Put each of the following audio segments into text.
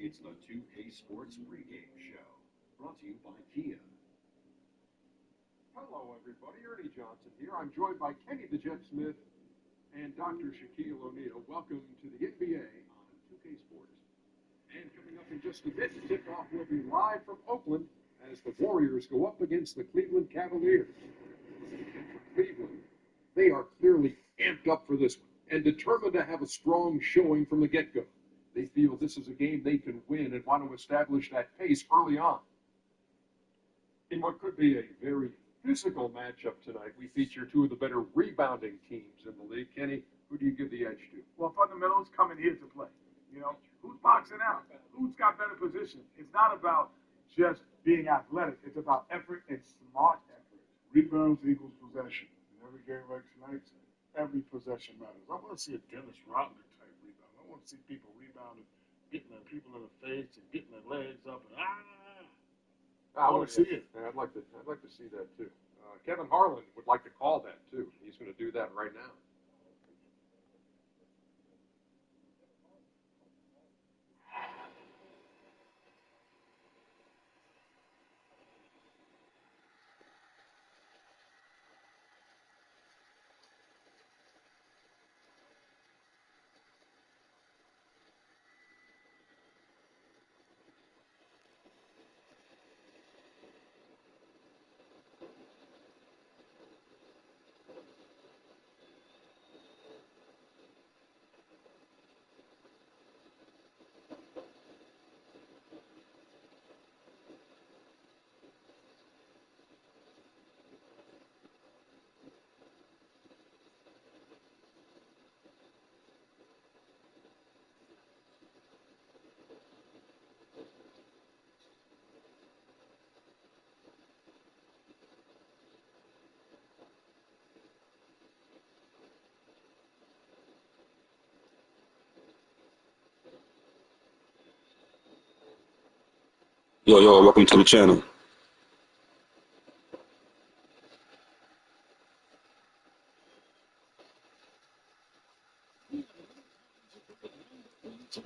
It's the 2K Sports pregame show, brought to you by Kia. Hello, everybody. Ernie Johnson here. I'm joined by Kenny the Jet Smith and Dr. Shaquille O'Neal. Welcome to the NBA on 2K Sports. And coming up in just a bit, the tip-off will be live from Oakland as the Warriors go up against the Cleveland Cavaliers. And for Cleveland, they are clearly amped up for this one and determined to have a strong showing from the get-go. They feel this is a game they can win and want to establish that pace early on. In what could be a very physical matchup tonight, we feature two of the better rebounding teams in the league. Kenny, who do you give the edge to? Well, fundamentals coming here to play. You know, who's boxing out? Who's got better position? It's not about just being athletic. It's about effort and smart effort. Rebounds equals possession. In every game like tonight, every possession matters. I want to see a Dennis Rodman type rebound. I want to see people rebounding, getting their people in the face and getting their legs up and I want to see it. I'd like to see that too. Kevin Harlan would like to call that too. He's going to do that right now. Yo, welcome to the channel. Thank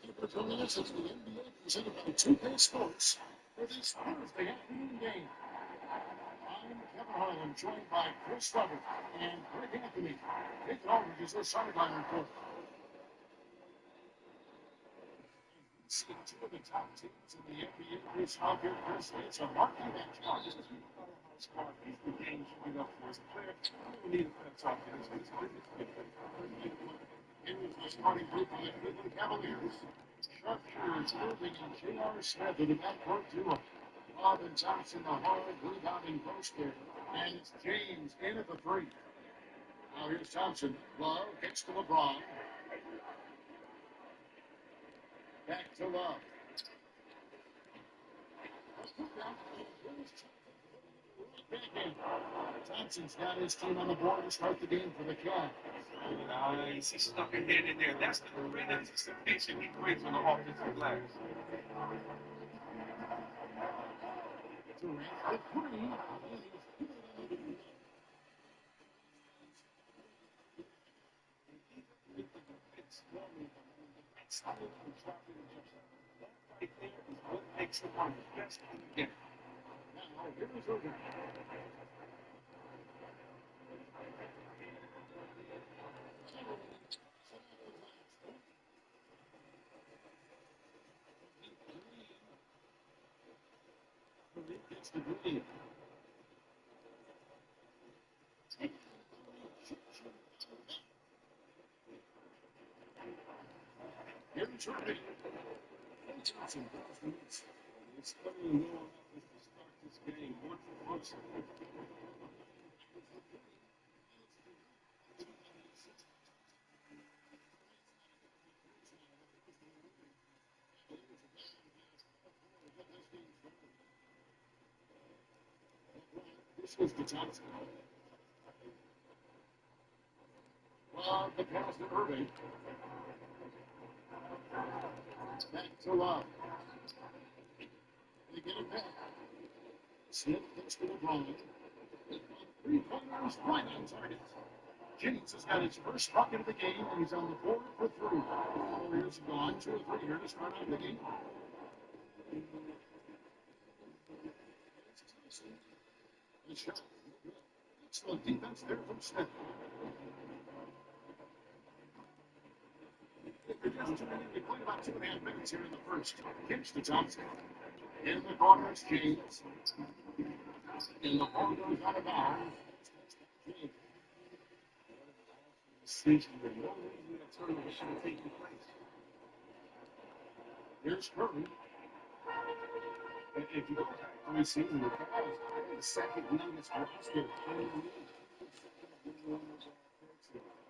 you for joining us as the NBA presented by 2K Sports for this Thursday afternoon game. I'm Kevin Harlan, joined by Chris Lovett and Greg Anthony. Nick Aldridge is the sideline reporter. See two of the top teams in the NBA this year. Chris, it's a marquee benchmark. This is how smart these two games should be up for as a player. You need a fence offense. It's hard to get in with the starting group on the Cleveland Cavaliers. Sharpshooters Irving and J.R. Smith in the backcourt duo. Bob and Thompson, the hard rebounding poster. And it's James in at the three. Now here's Thompson. Love gets to LeBron. Back to Love. Thompson's got his team on the board to start the game for the Cavs. Nice. He stuck a head in there. That's the great anticipation he brings on the offensive glass. Durant with three. Right there is what makes him one of the best in the game. Now, here's Irving. Gets the green. Here's Irving. Johnson does the miss. It's coming well to start this game. One for one. This was the Johnson. Well, the pass to Irving. Back to Love. They get it back. Smith gets to LeBron. Three-pointers right on target. Jennings has got his first bucket of the game, and he's on the board for three. Warriors have gone 2 or 3 here to start out the game. Good shot. Excellent defense there from Smith. They're just tuning in. We played about 2.5 minutes here in the first. Pitch to Johnson. In the corner is James. And the ball goes out of bounds. Decision that no reason that turnover should have taken place. Here's Curry. And if you go back to the season, the Cavs are the second youngest roster in the league.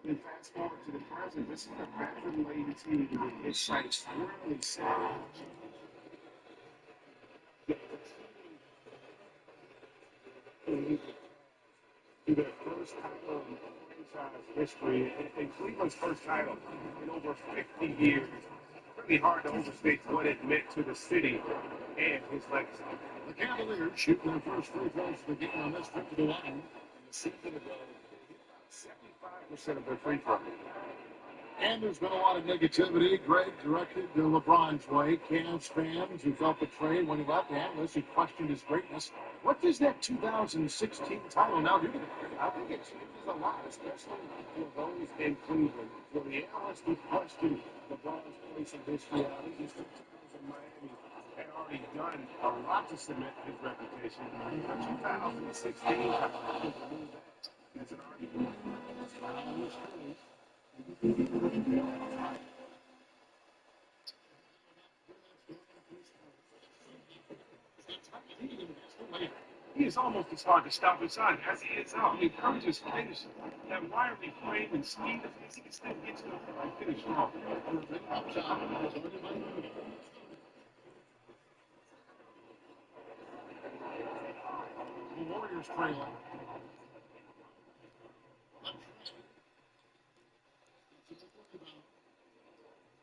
And fast forward to the present, this is a veteran-laden team with his sights really set. To their first title in franchise history, and Cleveland's first title in over 50 years. Really hard to overstate what it meant to the city and his legacy. The Cavaliers shooting their first free throws for the game on this trip to the line. And a season ago, they hit about 75% of their free throws. And there's been a lot of negativity. Greg directed to LeBron's way. Cavs fans who felt betrayed when he left, analysts who questioned his greatness. What does that 2016 title now do to the Cavs? I think it changes a lot, especially for those in Cleveland. For the analysts who questioned LeBron's place in history, I think his 2 titles in Miami had already done a lot to cement his reputation. The 2016 title, that's an argument. He is almost as hard to stop inside as he is out. He encourages finish. That wiry frame and speed of his, he can still get to the finish strong. The Warriors trailing.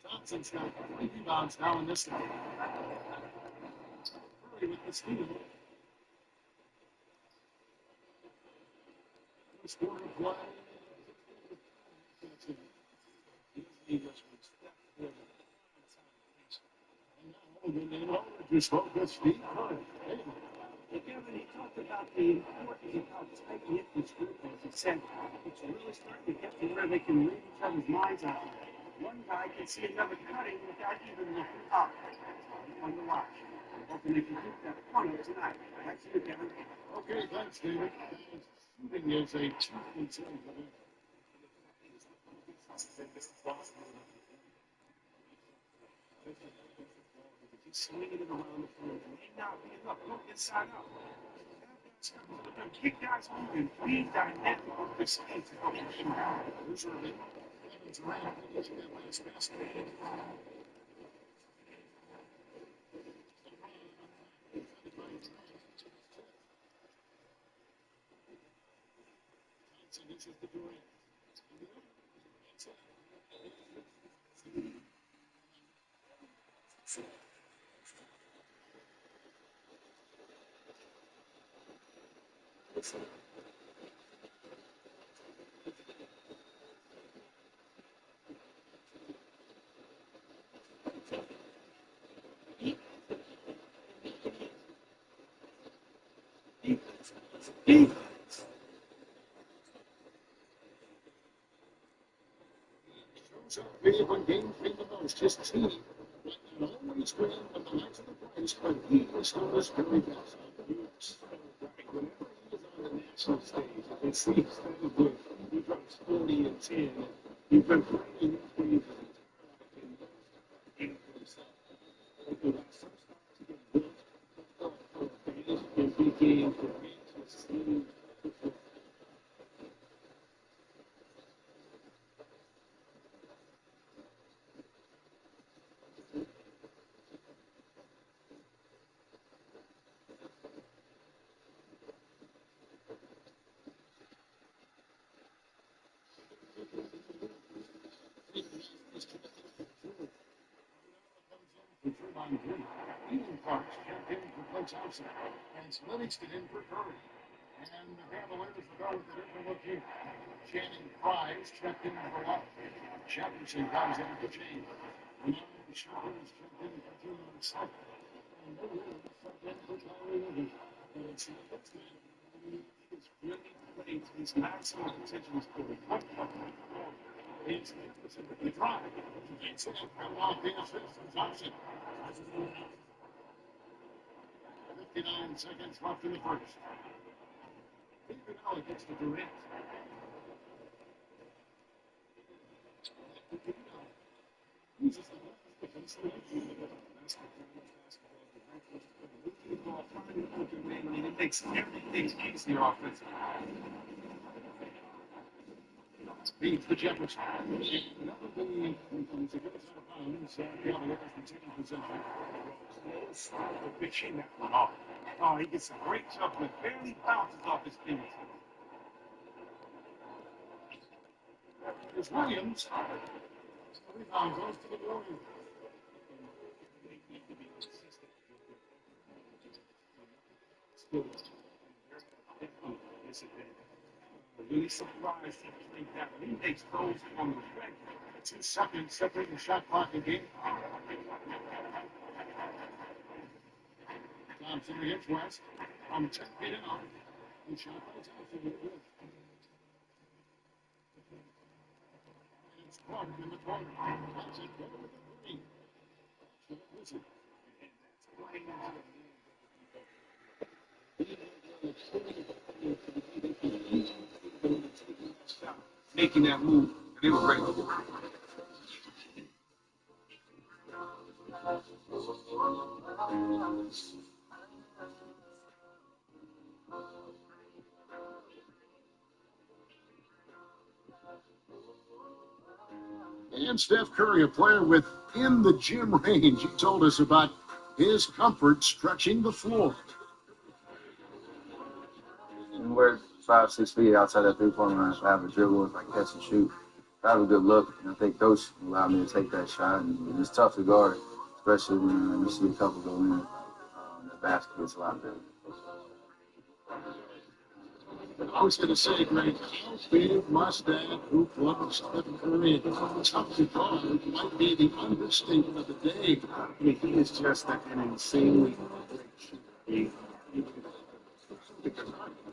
Johnson's got 3 rebounds now in this one. Curry with the steal. First quarter play. Just focus, Steve Curry. Kevin, he talked about the importance of how tight knit this group is. He said it's really starting to get to where they can read each other's minds out there. One guy can see another cutting without even looking up. On the watch. Hoping they can keep that point tonight. Thanks to you, Kevin. Okay, thanks, David. Shooting is a 2-0. He's swinging it around the floor. May not be enough. Look inside out. Keep guys moving. Be dynamic with the speed to help you shoot. There's Irving. Evans around. He's got last basket. This is the Durant. When games mean the most, his team might not always win on the nights of the prize, but he was always very best. Whenever he is on the national stage, you can see he's very good. He drops 40 and 10. He's been playing for you and for himself. Some stars get built for advantage in big games, for games with teams. Evening Parks jumped in for Clay Thompson, and Livingston in for Curry. And the Cavaliers will go with a different look here. Channing Price checked in for left. Jefferson comes in for change. Bernard Shepard checked in for 2 on second. And Lou Williams checked in for Tyler Living. And it's not this man. He's really played his maximum potential scoring. He's magnificent with the drive. He gets it coming off the assist. Johnson. 59 seconds left in the first. Iguodala gets to Durant. Uses the defensive It makes everything easier offensively. Feeds to Jefferson. Another thing comes against out of bounds. Cavaliers continue possession. Pitching that one off. Oh, he gets a great jump and barely bounces off his feet. There's Williams. The rebound goes to the Warriors. They need to be consistent. Still, really surprised he played that. He makes those on the regular. 2 seconds separating the shot clock again. Thompson against West. From 10 feet out. And shot by Thompson. And it's Clark in the corner. Thompson over with the 3. Listen. And that's playing into Making that move, and they were ready. And Steph Curry, a player within the gym range. He told us about his comfort stretching the floor. And we're 5, 6 feet outside that three-point line. So I have a dribble, if I catch and shoot, I have a good look. And I think coach allowed me to take that shot. And it's tough to guard, especially when you see a couple go in. The basket gets a lot better. I was going to say, Greg, how big must that group love Steph Curry? Tough to guard might be the understatement of the day. I mean, he is just an insanely great shooter. He's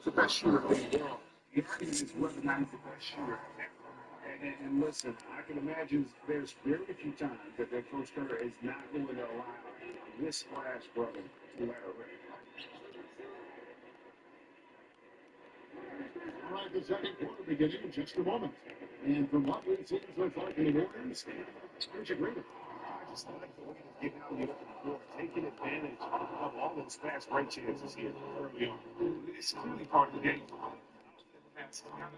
the best shooter in the world. He is recognized the best shooter ever. And listen, I can imagine there's very few times that Coach Curry is not going to allow this splash brother to let her rip. All right, the second quarter beginning in just a moment. And from what we've seen so far from the Warriors, here's your great. I just like the way he's getting out on the open floor, taking advantage of all those fast break chances here early on. It's clearly part of the game. That's kind of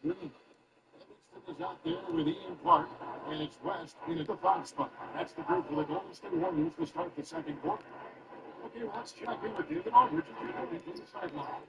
Livingston is out there with Ian Clark, and it's West in at the 5 spot. That's the group for the Golden State Warriors to start the second quarter. Okay, let's check in with David Aldridge reporting from the sideline.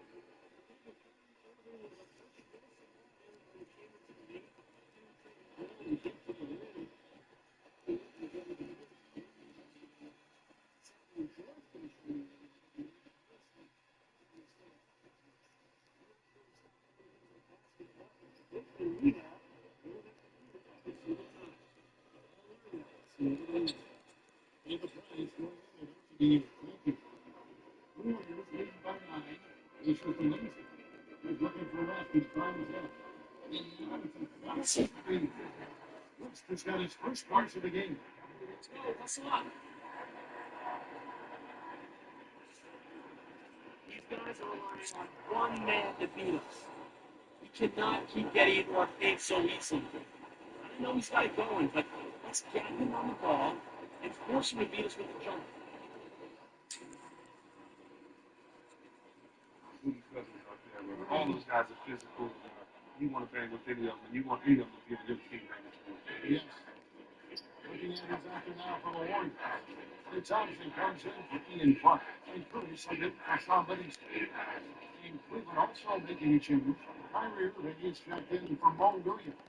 He's got his first points of the game. let's go. Hustle up. These guys are relying on one man to beat us. We cannot keep getting into our face so easily. I know he's got it going, but let's get him on the ball and force him to beat us with the jump. All those guys are physical. You want to bang with any of them, and you want any of them to be on your team banging with you. Yes. Looking at his after now for the Warriors. Clay Thompson comes in for Ian Clark. And Curry subbed in for Sean Livingston. And Cleveland also making a change. Kyrie Irving is checked in for Mo Williams.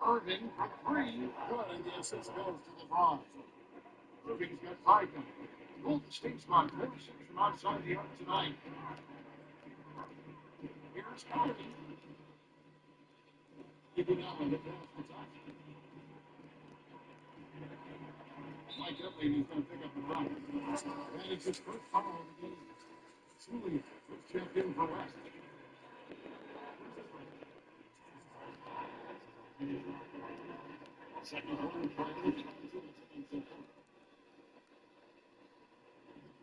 Irving for 3. Good. And the assist goes to LeBron. Irving's got 5 now. Golden State's got 46 from outside the arc tonight. Here's Harden. Keeping out on the pass for touch. Mike Epley, he's going to pick up the run. And it's his first foul of the game. Truly, first check in for West. Second quarter play.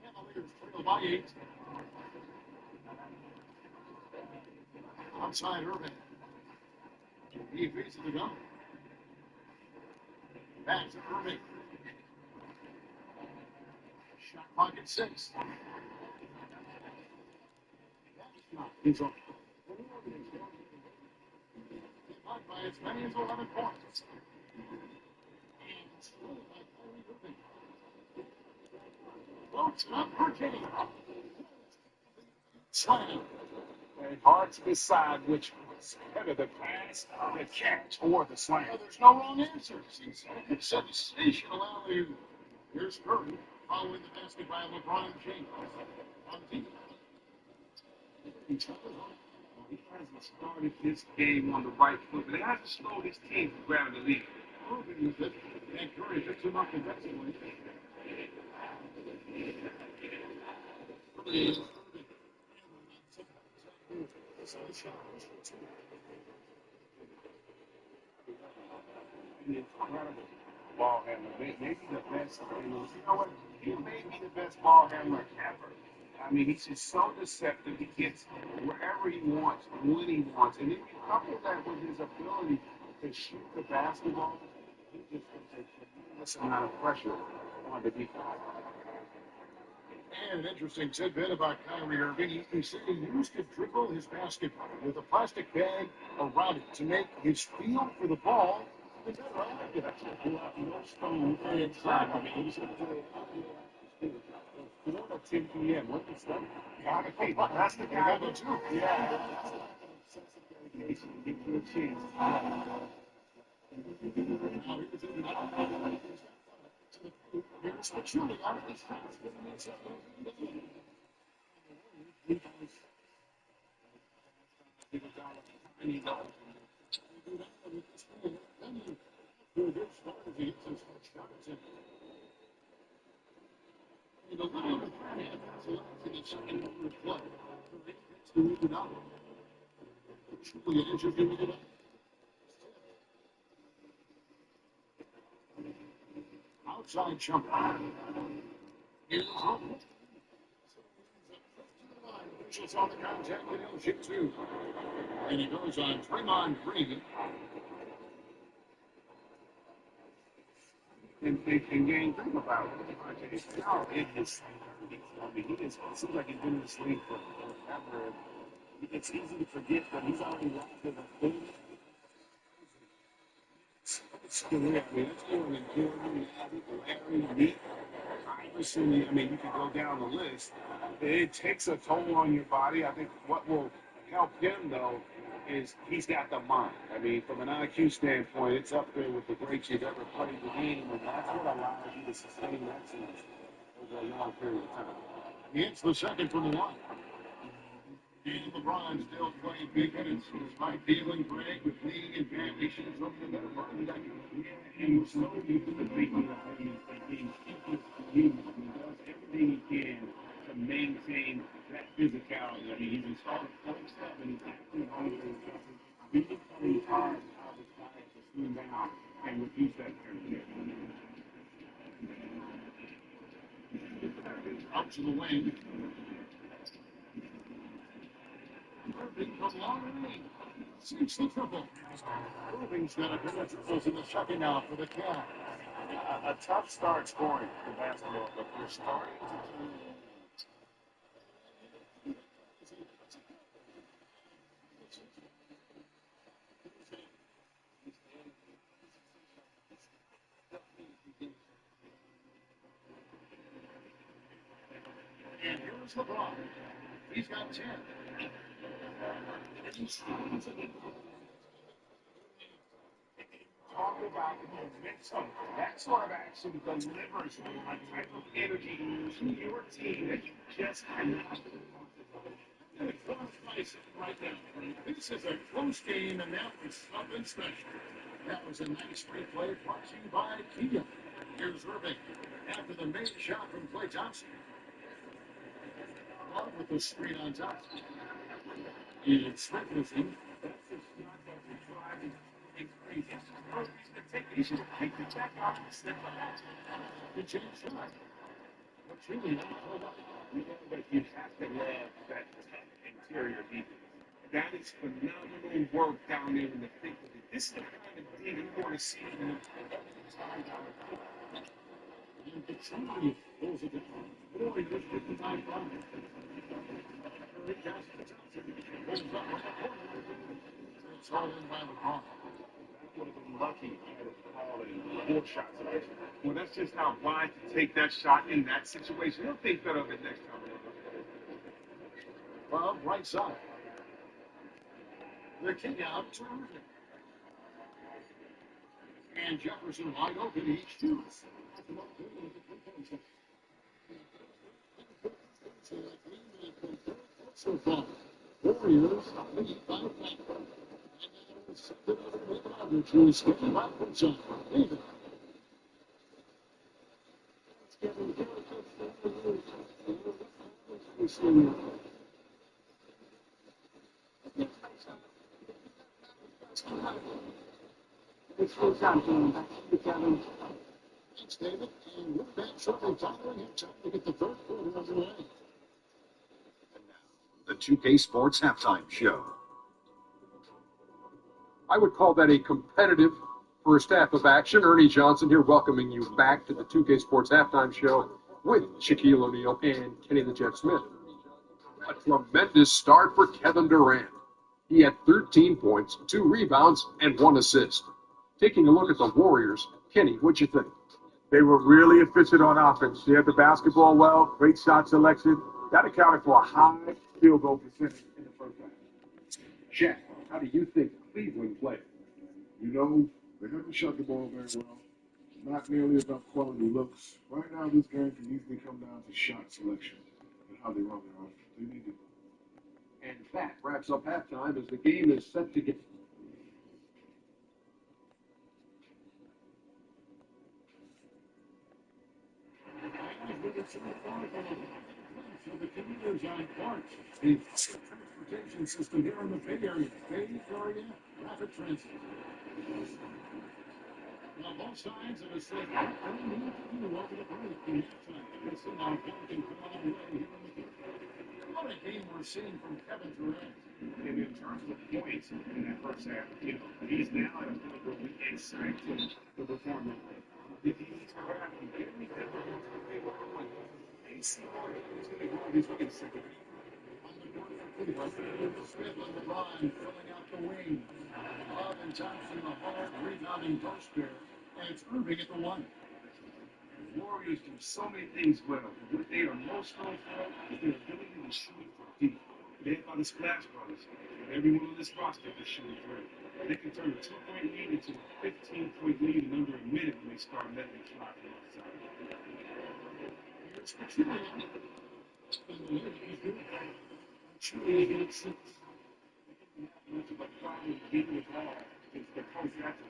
Cavaliers trail by 8. Outside Irving. He faces the gun. Back to Irving. Shot clock at 6. He's on. Not by as many as 11 points. And still by Kyrie Irving. Floats it up for Kenny. Slam. And hard to decide which was better, the pass, the catch, or the slam. Well, there's no wrong answers. It's sensational alley. Here's Curry following the basket by LeBron James. On defense. He hasn't started this game on the right foot, but it hasn't slowed his team from grabbing the lead. Irving with it. And Curry picks him up defensively. Incredible ball handler. Maybe the best. You know what? He may be the best ball handler ever. I mean, he's just so deceptive. He gets wherever he wants, when he wants. And then you couple that with his ability to shoot the basketball, he just puts a tremendous amount of pressure on the defense. And an interesting tidbit about Kyrie Irving. He said he used to dribble his basketball with a plastic bag around it to make his feel for the ball even better. I like it. That's a pull out no stone. Exactly. I mean, he's going to 4 to 10 p.m. What is that? Hey, that's the guy that too. Yeah. Give you a chance. Here's the shooting out of this house. And a little over 3 minutes in the second quarter of play. To move it up. Truly an interview with it up. Outside jumper. Here's Hope. Officials on the contact, and he'll shoot 2. And he goes on Draymond Green. And Gang, think about it. It's now in his 30s. I mean, it seems like he's been in this league forever. It's easy to forget that he's already lost in the league. Still here. I mean, that's going in Jordan, Larry, Meek, Iverson. I mean, you can go down the list. It takes a toll on your body. I think what will help him, though, is he's got the mind. I mean, from an IQ standpoint, it's up there with the greats you've ever played the game, and that's what allows you to sustain excellence over a long period of time. He hits the second from the line. And LeBron still playing big minutes despite dealing Greg with knee and back issues over the better part of the decade. And we're so used to thinking of him as being equal to you. He does everything he can to maintain that physicality. I mean, he's installed a point stuff, and he's actually hungry. He's becoming hard out of his diet to slim down and reduce that temperature. Out to the wing. Irving from long range. Sinks the triple. Irving's got a pair of triples in the second now for the Cavs. A tough start scoring in basketball, but you're starting to do. And here's LeBron. He's got 10. Talk about the momentum. That sort of action delivers a type of energy to your team that you just cannot. And it's right now. This is a close game, and that was something special. That was a nice replay brought to you by Kia. Here's Irving after the main shot from Klay Thompson. Love with the screen on top. And Smith with him. He should take the check off and step ahead. Good chance shot. But truly, not pulled up. But you have to love that interior defense. That is phenomenal work down there in the thick of it. This is the kind of thing you want to see in the time down the court. And Petrulli pulls it down. Boy, there's 59 pounds. Curry passes to Thompson. Pulls up right the corner. It's all in by LeBron. Would have been lucky had it fallen 4 shots. Well, that's just how wide to take that shot in that situation. He'll think better of it next time. Well, right side. The kick out to Irving. And Jefferson wide open. He shoots. So far, Warriors lead by 5. Which is getting back from John. David. It's full time game back to Kevin. Thanks, David. And we're back shortly following him. Time to get the third quarter underway. The 2K Sports Halftime Show. I would call that a competitive first half of action. Ernie Johnson here welcoming you back to the 2K Sports Halftime Show with Shaquille O'Neal and Kenny the Jet Smith. A tremendous start for Kevin Durant. He had 13 points, 2 rebounds, and 1 assist. Taking a look at the Warriors, Kenny, what'd you think? They were really efficient on offense. They had the basketball well, great shot selection. That accounted for a high field goal percentage in the first half. Shaq, how do you think Cleveland played? You know, they haven't shot the ball very well. Not nearly enough quality looks. Right now, this game can easily come down to shot selection and how they run their offense. They need to. And that wraps up halftime as the game is set to get. So the commuters on Clark, the transportation system here in the Bay Area, rapid transit. Now both sides of us said, what do we need to do over the break in halftime? Listen, now Duncan come on the way here in the third. What a game we're seeing from Kevin Durant. And in terms of points in that first half, you know, he's now at a point where we expect him to perform that way. If he needs to have very difficult to play with one, they see more opportunity to he's looking second. Smith and LeBron filling out the wing. Love and Thompson, the hard rebounding post there. And it's Irving at the 1. The Warriors do so many things well. What they are most known for is their ability to shoot from deep. Led by the Splash Brothers. Everyone on this roster can shoot a three. They can turn a 2-point lead into a 15-point lead in under a minute when they start letting it fly from outside. Here's Petrulli. And the lead is good. Petrulli hit 6. That's what the problem is getting the ball. It's the post after.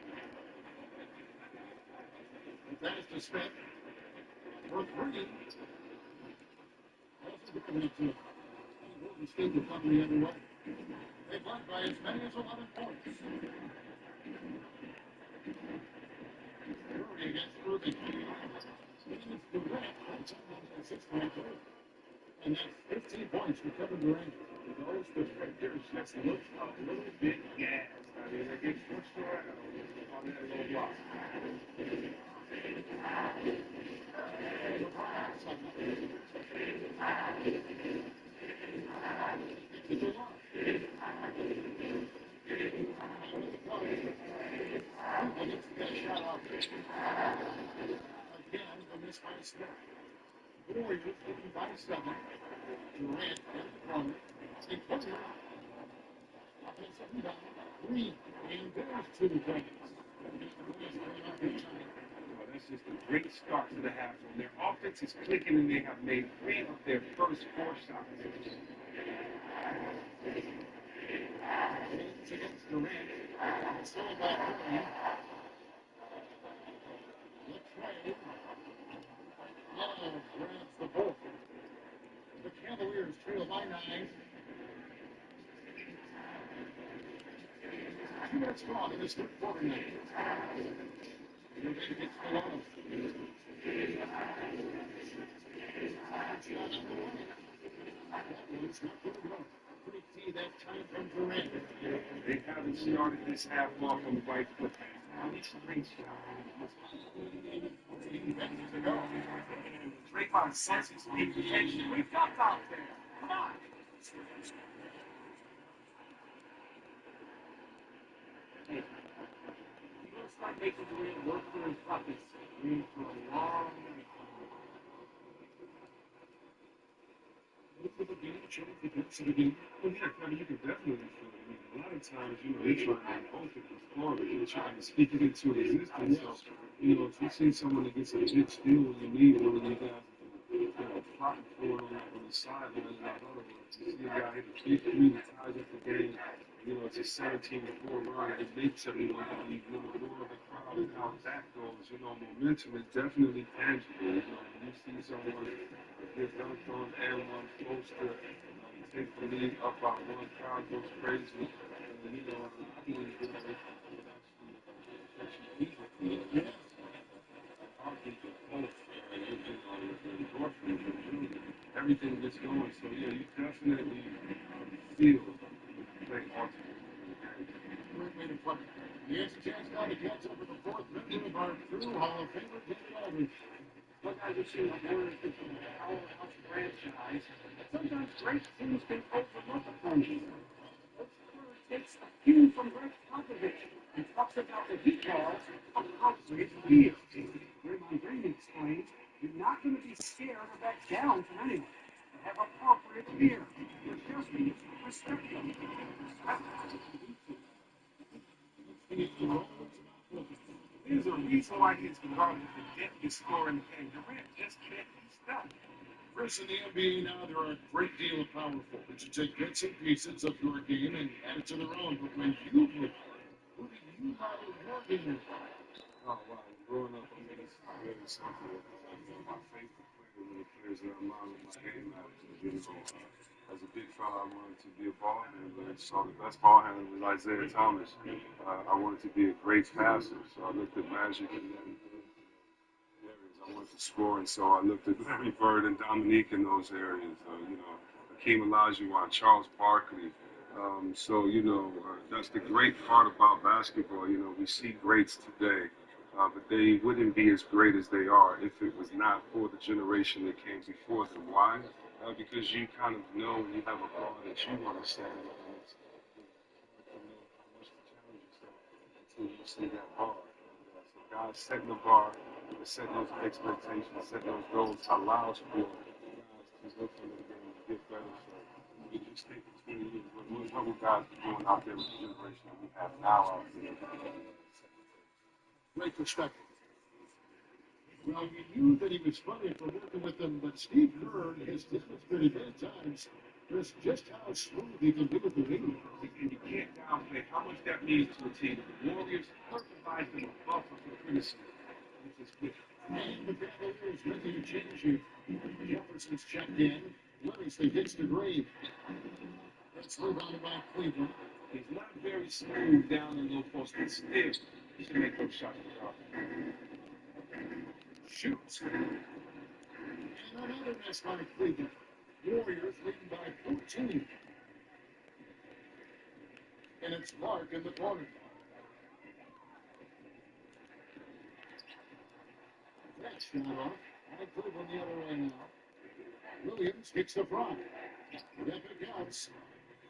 The pass to Smith. For 3. Also coming up to Golden State to come the other way. They won by as many as 11 points. Curry against Irving. Stevens Durant. That's 6 points. And that's 15 points for Kevin Durant. Those defenders just look a little bit gassed. I mean, they get pushed around on that little block. Again, the miss by Smith. Warriors leading by 7. Durant in the corner. Take Butler. Offensive rebound. 3. And there's 2 points. Well, that's just a great start to the half. When their offense is clicking and they have made 3 of their first 4 shots. James against Durant. Still by 3. McTrey. Now grabs the ball. The Cavaliers trail by 9. 2 minutes gone in this third quarter now. Durant gets the line. That one's not good enough. Pretty key that time from Durant. They haven't started this half off on the right foot. Nice straight shot. 14 seconds to go. Draymond says he's being patient. We've got out there. Come on. Hey, you gotta start making Durant work for his buckets. Green for a long night. Look for the game, change the depths of the game. Well, yeah, I mean, you can definitely feel it. I mean, a lot of times, they're trying to both of these corners. They're trying to speak it into existence. So, if you see someone that gets a big steal when you need one of these guys, plotting for it on the sideline, in other words, you see a guy hit a big 3 that ties up the game. It's a 17-4 run. It makes everyone believe more of the crowd and how that goes. Momentum is definitely tangible. When you see someone get dunked on and one poster, take the lead up by 1, crowd goes crazy. Everything gets going. So, yeah, you definitely feel great Great way to put it. He has a chance now to catch up with the 4th member of our crew, Hall of Famer David Aldridge. Look, I just see the Warriors become a powerhouse franchise. Sometimes great teams can overlook a franchise. Coach Kerr takes a cue from Greg Popovich and talks about what he calls appropriate fear. Raymond Green explains, you're not going to be scared or back down from anyone. You have appropriate fear. You're just respect them. There's a reason why he's regarded as the deadliest scorer in the game. Durant just can't be stopped. First in the NBA now, there are a great deal of power forwards who take bits and pieces of your game and add it to their own. But when you play, who do you model your game with? Oh, wow. Growing up, I mean, it's really simple. My favorite players are the players that I'm modeling my game after. As a big fella, I wanted to be a ball handler. So the best ball handler was Isaiah Thomas. I wanted to be a great passer. So I looked at Magic and then areas. I wanted to score, and so I looked at Larry Bird and Dominique in those areas. Hakeem Olajuwon, Charles Barkley. That's the great part about basketball. We see greats today. But they wouldn't be as great as they are if it was not for the generation that came before them. Why? Because you kind of know when you have a bar that you want to set, and it's hard to know how much to challenge yourself until you see that bar. So guys setting the bar, setting those expectations, setting those goals allows for guys to look for the game to get better. So you just think it's really what will guys be doing out there with the generation that we have now out there? Great perspective. Well, you knew that he was funny for working with them, but Steve Kerr has demonstrated many times just how smooth he can be with the lead. And you can't downplay how much that means to a team. The Warriors provides them a buffer for criticism, which is good. And the Cavaliers making a change here. Jefferson's checked in. Livingston hits the grave. That's rebounded by Cleveland. He's not very smooth down in low post, but still, he should make those shots. Shoots. And another miss by Cleveland. Warriors leading by 14. And it's Clark in the corner. That's shot off. By Cleveland the other way now. Williams hits the front. Epic counts.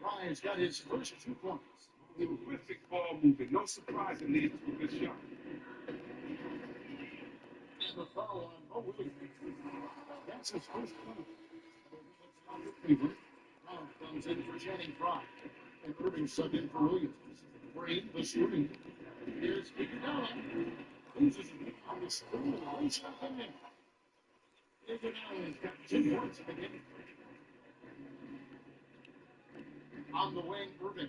Fry's got his first 2 points. Terrific ball movement. No surprise it leads to a good shot. The foul on Mo Williams. That's his first point. Cleveland. Now comes in for Channing Frye. And Irving subbed in for Williams. Green, the screen. Here's Iguodala. Loses it on the screen. Race up in there. Iguodala's got 2 points in the game. On the wing, Irving.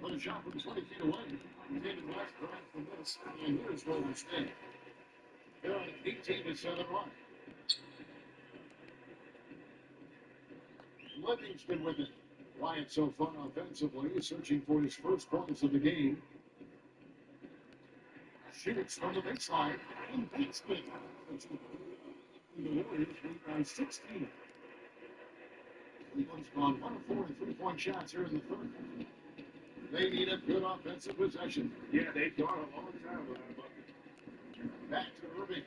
But a shot from 20 feet away. David West grabs the miss. And here's Golden State. They're on 18-7 run. Livingston with it. Wyatt so far offensively, searching for his first points of the game. Shoots from the baseline. And beats it. The Warriors lead by 16. Cleveland's gone 1 of 4 in 3-point shots here in the third. They need a good offensive possession. Yeah, they thought a long time without a bucket. Back to Irving.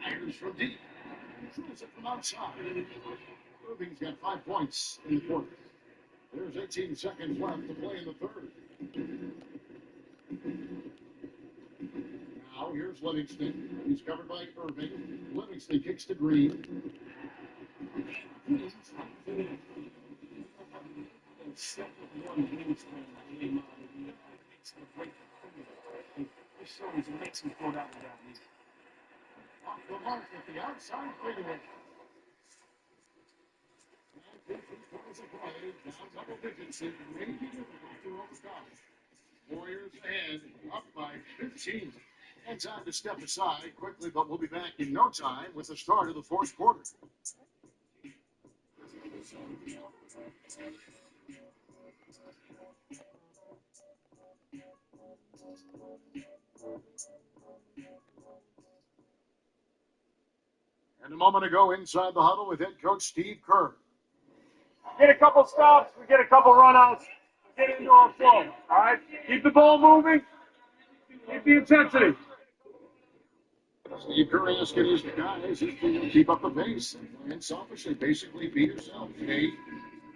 Fires from deep. Drills it from outside. Irving's got 5 points in the fourth. There's 18 seconds left to play in the third. Now here's Livingston. He's covered by Irving. Livingston kicks to Green. This shows it makes him throw that one down. Off the mark at the outside fadeaway. Down double digits. It may be difficult to overcome. Warriors ahead, up by 15. And time to step aside quickly, but we'll be back in no time with the start of the fourth quarter. And a moment ago, inside the huddle with head coach Steve Kerr. Get a couple stops, we get a couple runouts, get into our flow. All right? Keep the ball moving, keep the intensity. Steve Kerr asking his guys to keep up the pace and selfishly, basically be yourself. Hey,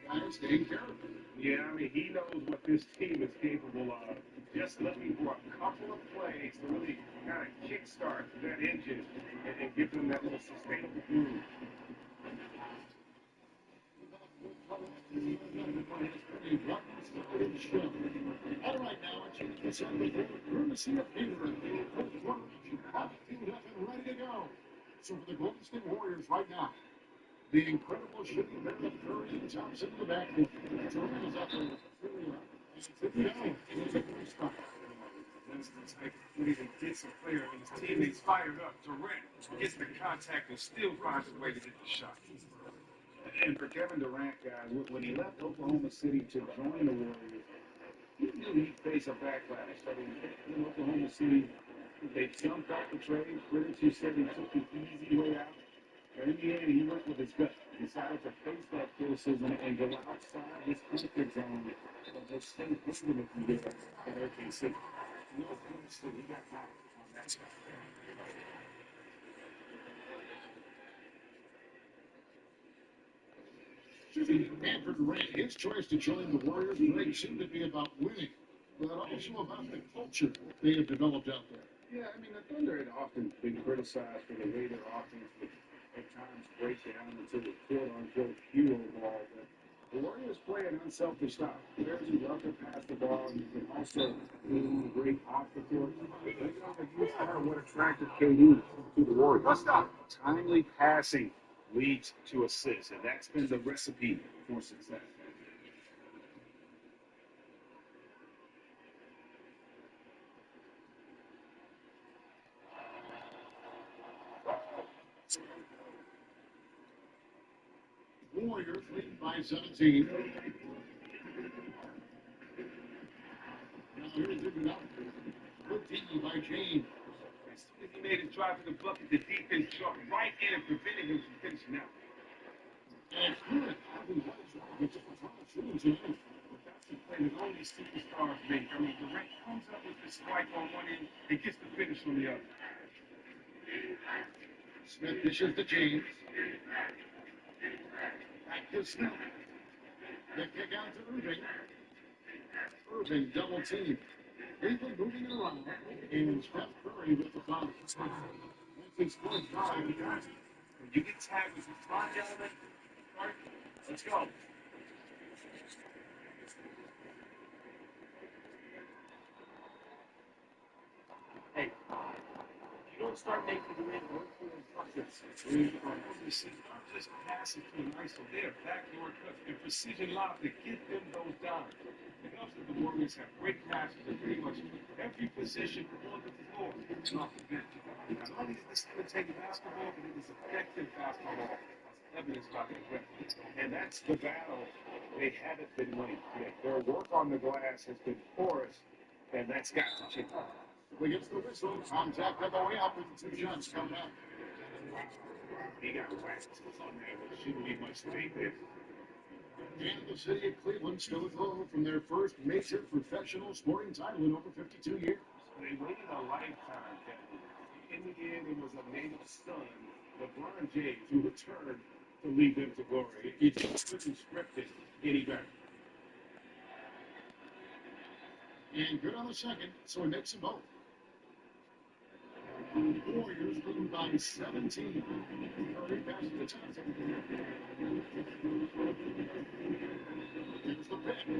guys, take care of it. Yeah, I mean, he knows what this team is capable of. Just looking for a couple of plays to really kind of kickstart that engine and give them that little sustainable groove. All right, now it's on the board, courtesy of Peter. Up and ready to go. So for the Golden State Warriors right now, the incredible shooting there of Curry and Thompson in the backcourt. Jordan is up there. That's the type of play that gets a player and his teammates fired up. Durant gets the contact and still finds a way to get the shot. And for Kevin Durant, guys, when he left Oklahoma City to join the Warriors, he knew he'd face a backlash. I mean, in Oklahoma City, they jumped off the trade. Critics who said he took the easy way out. But in the end, he went with his gut. He decided to face that criticism and go outside his comfort zone. And just stay thinking if he did at OKC. No question, he got back on that side. And for Durant, his choice to join the Warriors may seem to be about winning, but also about the culture they have developed out there. Yeah, I mean, the Thunder had often been criticized for the way their offense would at times break down into the quote-unquote hero ball. But the Warriors play an unselfish style. Players who love to pass the ball and you can also do great off the court. They know a huge part of what attracted KD to the Warriors. Let's stop. Timely passing leads to assists, and that's been the recipe for success. Warriors lead by 17. Now here's Iguodala. Good team by James. As soon as he made his drive to the bucket, the defense jumped right in and prevented him from finishing out. And good. It's a shooting tonight. That's the play that only superstars make. I mean, Durant comes up with the spike on one end and gets the finish on the other. Smith dishes to James. Back to Smith. The kick out to Irving. Irving double team. Cleveland moving it around. And Steph Curry with the foul. That's his fourth foul. When you get tagged with the front element, right, let's go. start making Durant work for his buckets. Just passes to an ISO there, backdoor cuts, and precision lob to get them those dimes. The Cubs and the Warriors have great passes at pretty much every position on the floor and off the bench. Not only is this entertaining basketball, but it is effective basketball, as evidenced by their record. And that's the battle they haven't been winning today. Their work on the glass has been porous, and that's got to change. We gets the whistle. Contact on the way up with the 2 shots coming up. He got whacked on that, but shouldn't be much debate there. And the city of Cleveland still aglow from their first major professional sporting title in over 52 years. They waited a lifetime, Kevin. In the end, it was a native son, LeBron James, who returned to lead them to glory. It just couldn't script it any better. And good on the second, so he makes them both. Warriors leading by 17. Curry passes to Thompson. There's the pick. And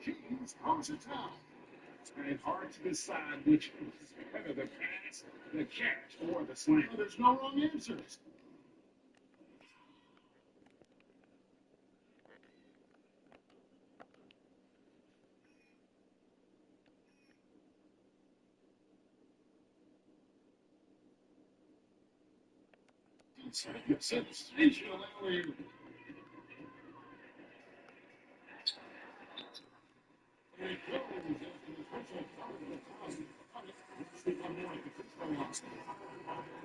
Kings throws it down. And hard to decide which is better, the pass, the catch, or the slam. Well, there's no wrong answers. Sensational alley. And it goes after the official foul the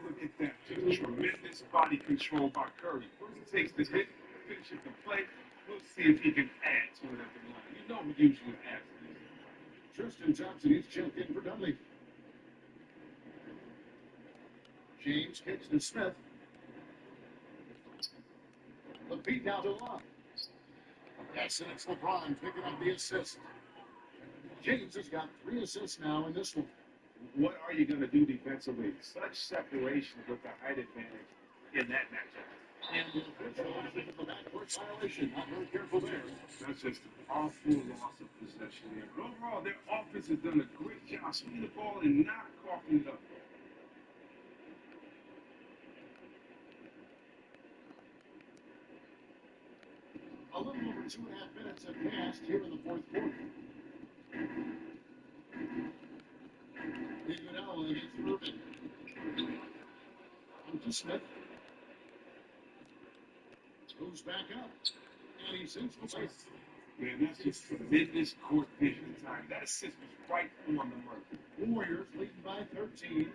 Look at that. Just tremendous body control by Curry. First he takes the hit, finishes the play. We'll see if he can add to it at the line. You know he usually adds to it. Tristan Thompson, he's checked in for Dudley. James kicks to Smith. The beat down to line. Yes, and it's LeBron picking up the assist. James has got 3 assists now in this one. What are you going to do defensively? Such separation with the height advantage in that matchup. And the official is the backcourt violation. Not very careful there. That's just an awful loss of possession there. But overall, their offense has done a great job swinging the ball and not coughing it up. A little over 2.5 minutes have passed here in the fourth quarter. Iguodala against Irving. On to Smith. Goes back up. And he sinks the place. Man, that's just tremendous court vision time. That assist was right on the mark. Warriors leading by 13.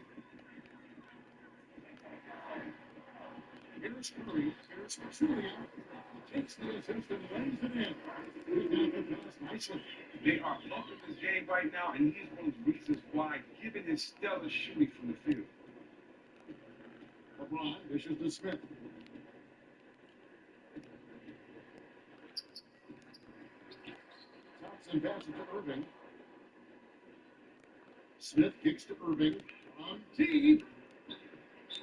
Here's Curry. Here's Julian. Takes the assist and runs it in. He got the pass nicely. They are up in this game right now, and he's one of the reasons why, given his stellar shooting from the field. LeBron dishes to Smith. Thompson passes to Irving. Smith kicks to Irving. On deep.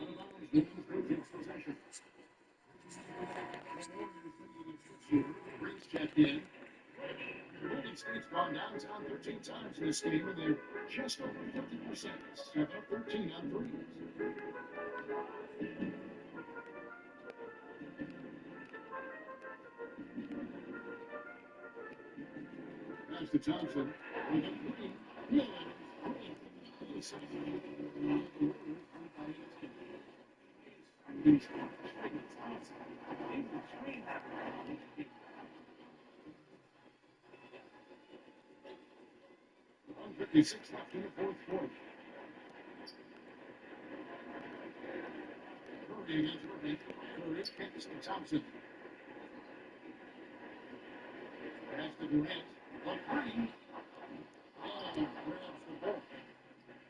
Out of bounds. Williams takes possession. Brings check in. The Golden State's gone downtown 13 times in this game, and they're just over 50%. 7 of 13 on threes. Pass to Thompson. With a three. .56 left in the fourth quarter. Curry against Irving. Curry kicks to Thompson. Pass to Durant. On three. And grabs the ball.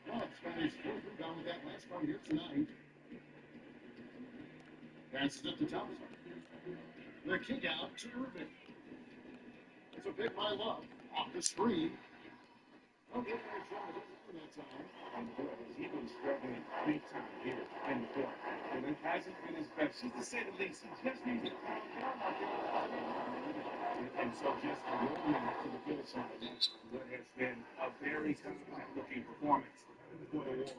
Love's got his fourth rebound with that last one here tonight. Passes it to Thompson. The kick out to Irving. It's a pick by Love. Off the screen. Okay, He was struggling big time here in the fourth. And hasn't been his best. Just to say the least, he just needs to calm down out there. And so just rolling to the finish line, what has been a very confident-looking performance for the Warriors.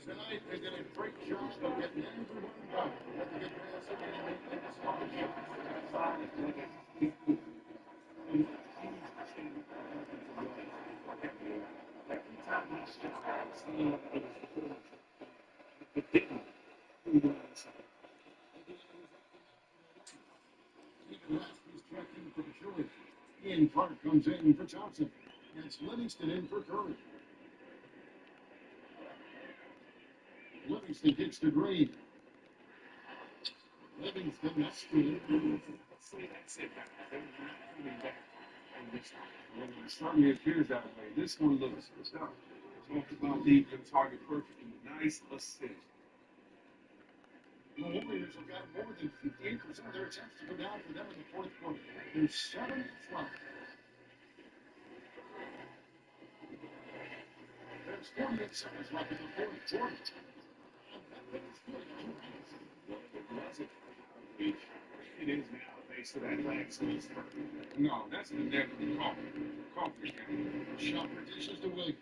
Tonight, they did a great job of getting everyone done. Had to get past it and it's all Every time he shot, it seemed like it was good. It didn't. Even Lasky's checking for Detroit. Ian Clark comes in for Johnson. That's Livingston in for Curry. Livingston gets the green. Livingston, that's good. See, that's it now. They're not coming back from this one. Well, it certainly appears that way. This one looks tough. Talked about leaving the target perfectly. Nice assist. The Warriors have got more than 58% of their attempts to go down for them in the fourth quarter. They're 7-12. There's 48 seconds left in the fourth quarter. And that is good. It is now based on that last season. No, that's an inevitable call. Confident game. Shot dishes to Williams.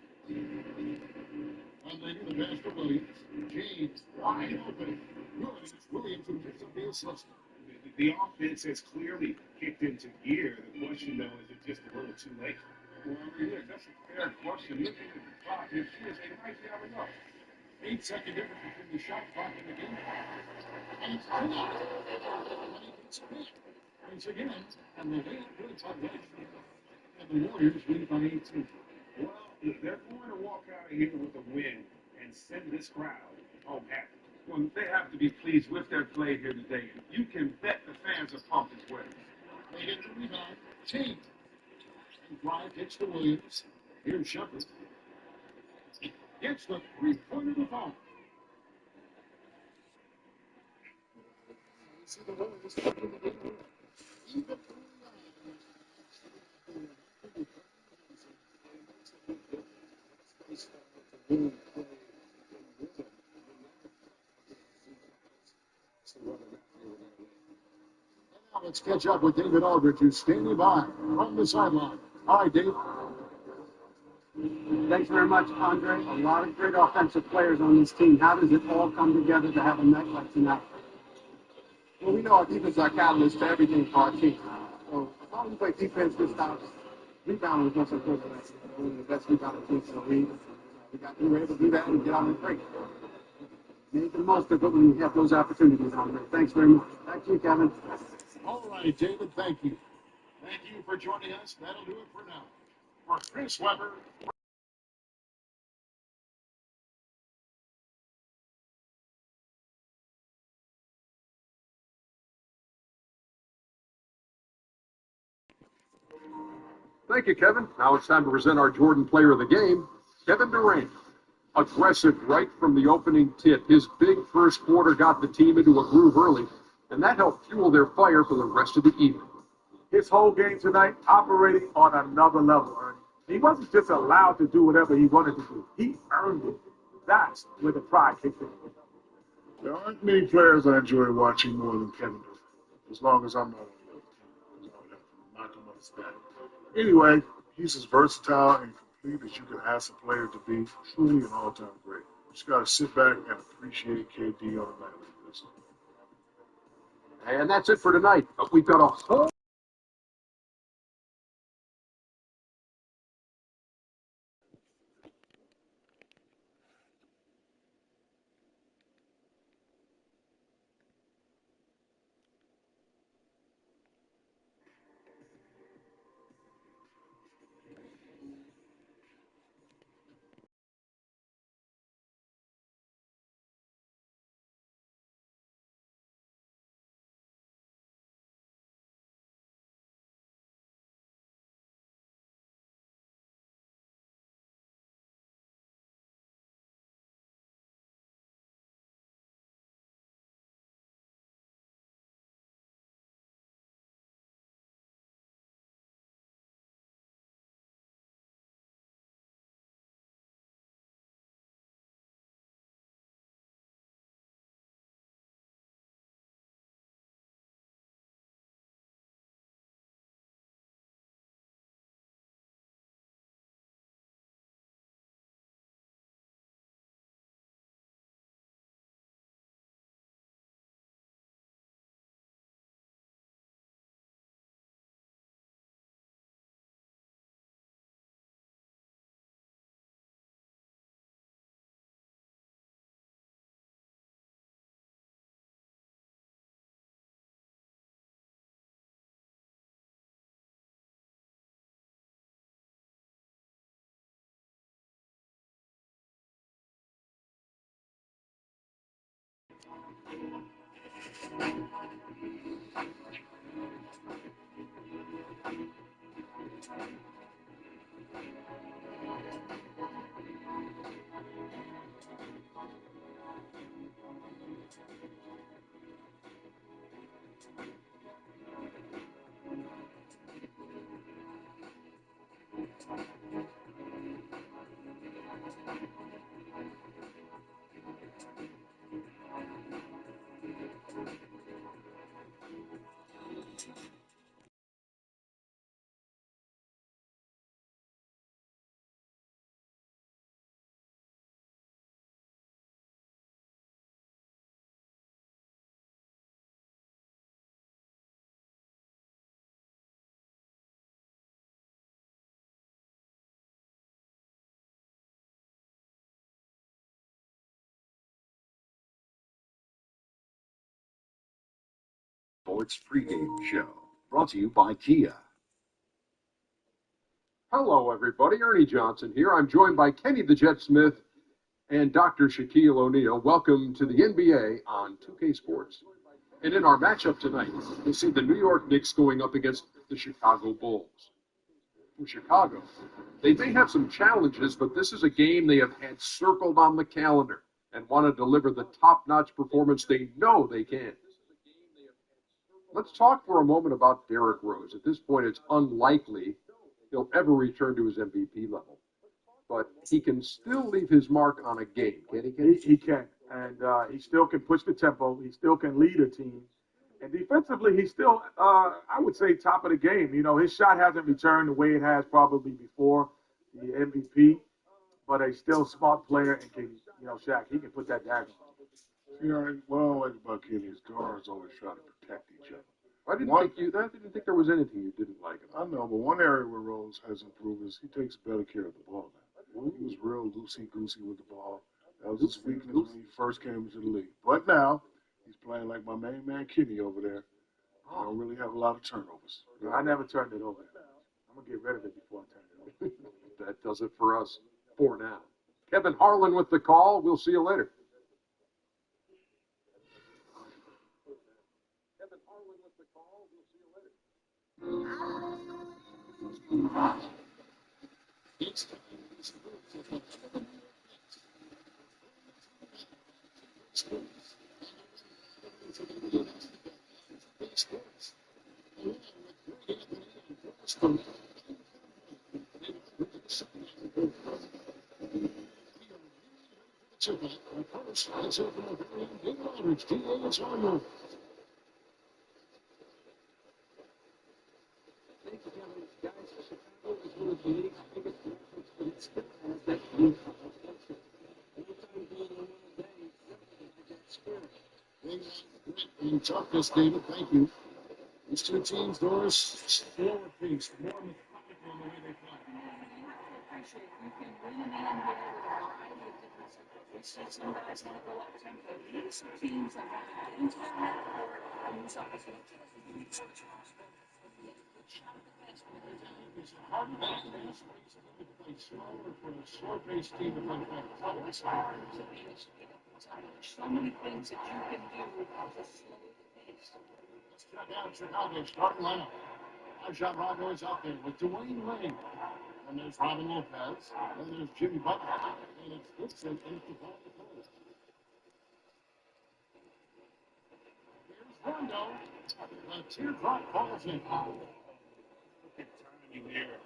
Unleading the pass to Williams. James wide open. Williams who picks up the assist. The offense has clearly kicked into gear. The question, though, is it just a little too late? Well, that's a fair question. Looking at the clock, it appears they might be having enough. 8-second difference between the shot clock and the game clock. And it's finished. When he gets back. Once again, and the lead puts on right. And the Warriors lead by 18. Well, they're going to walk out of here with a win and send this crowd home happy. Well, they have to be pleased with their play here today. You can bet the fans are pumped as well. They get the rebound. Team. And Bryant gets to Williams. Here's Shepard. Gets the three-pointer to fall. You see the Warriors taking the game away. Even through Now let's catch up with David Aldridge, who's standing by from the sideline. All right, Dave. Thanks very much, Andre. A lot of great offensive players on this team. How does it all come together to have a night like tonight? Well, we know our defense is our catalyst to everything for our team. So as long as we play defense this time, rebounding is most important. We're one of the best rebounding teams in the league. We were able to do that and get out and break. Make the most of it when you have those opportunities, Andre. Thanks very much. Thank you, Kevin. All right, David, thank you. Thank you for joining us. That'll do it for now. For Chris Webber. Thank you, Kevin. Now it's time to present our Jordan Player of the Game, Kevin Durant. Aggressive right from the opening tip. His big first quarter got the team into a groove early, and that helped fuel their fire for the rest of the evening. His whole game tonight operating on another level, Ernie. He wasn't just allowed to do whatever he wanted to do. He earned it. That's where the pride kicked in. There aren't many players I enjoy watching more than Kevin Durant, as long as I'm not on the other team, because I would have to knock him off his back. Anyway, he's as versatile and complete as you can ask a player to be. Truly an all-time great. You just got to sit back and appreciate KD on a night like this. And that's it for tonight. We've got a whole Sports pregame show brought to you by Kia. Hello, everybody. Ernie Johnson here. I'm joined by Kenny the Jet Smith and Dr. Shaquille O'Neal. Welcome to the NBA on 2K Sports. And in our matchup tonight, we see the New York Knicks going up against the Chicago Bulls. From Chicago, they may have some challenges, but this is a game they have had circled on the calendar and want to deliver the top-notch performance they know they can. Let's talk for a moment about Derrick Rose. At this point, it's unlikely he'll ever return to his MVP level. But he can still leave his mark on a game, can he? He can. And he still can push the tempo. He still can lead a team. And defensively, he's still, I would say, top of the game. You know, his shot hasn't returned the way it has probably before the MVP. But he's still a smart player and can, you know, Shaq, he can put that dagger on. Yeah, what I don't like about Kenny is guards always try to protect each other. I didn't think there was anything you didn't like I about know, but one area where Rose has improved is he takes better care of the ball now. He was real loosey-goosey with the ball. That was his weakness when he first came into the league. But now, he's playing like my main man Kenny over there. I don't really have a lot of turnovers. I never turned it over. I'm going to get rid of it before I turn it over. That does it for us for now. Kevin Harlan with the call. We'll see you later. Kevin Harlan with the call. We'll see you later. In toughness, David, thank you. These two teams, Doris, slower pace, more methodical in the way they play. Appreciate you can win in the NBA with a variety of different situations. Some guys want to go up tempo. These are teams that want to get into that half-court and use up as much as possible. Good shot at the basket. It's a harder basketball space for them to play slower for a slow-paced team to play fast. Well, it's hard to be able to get up the time. There's so many things that you can do to slow the pace. Let's check out Chicago starting lineup. Rajon Rondo is out there with Dwayne Wade. And there's Robin Lopez. And there's Jimmy Butler. And it's Dixon and Devon Cole. Here's Rondo. The teardrop falls in. Look at timing there.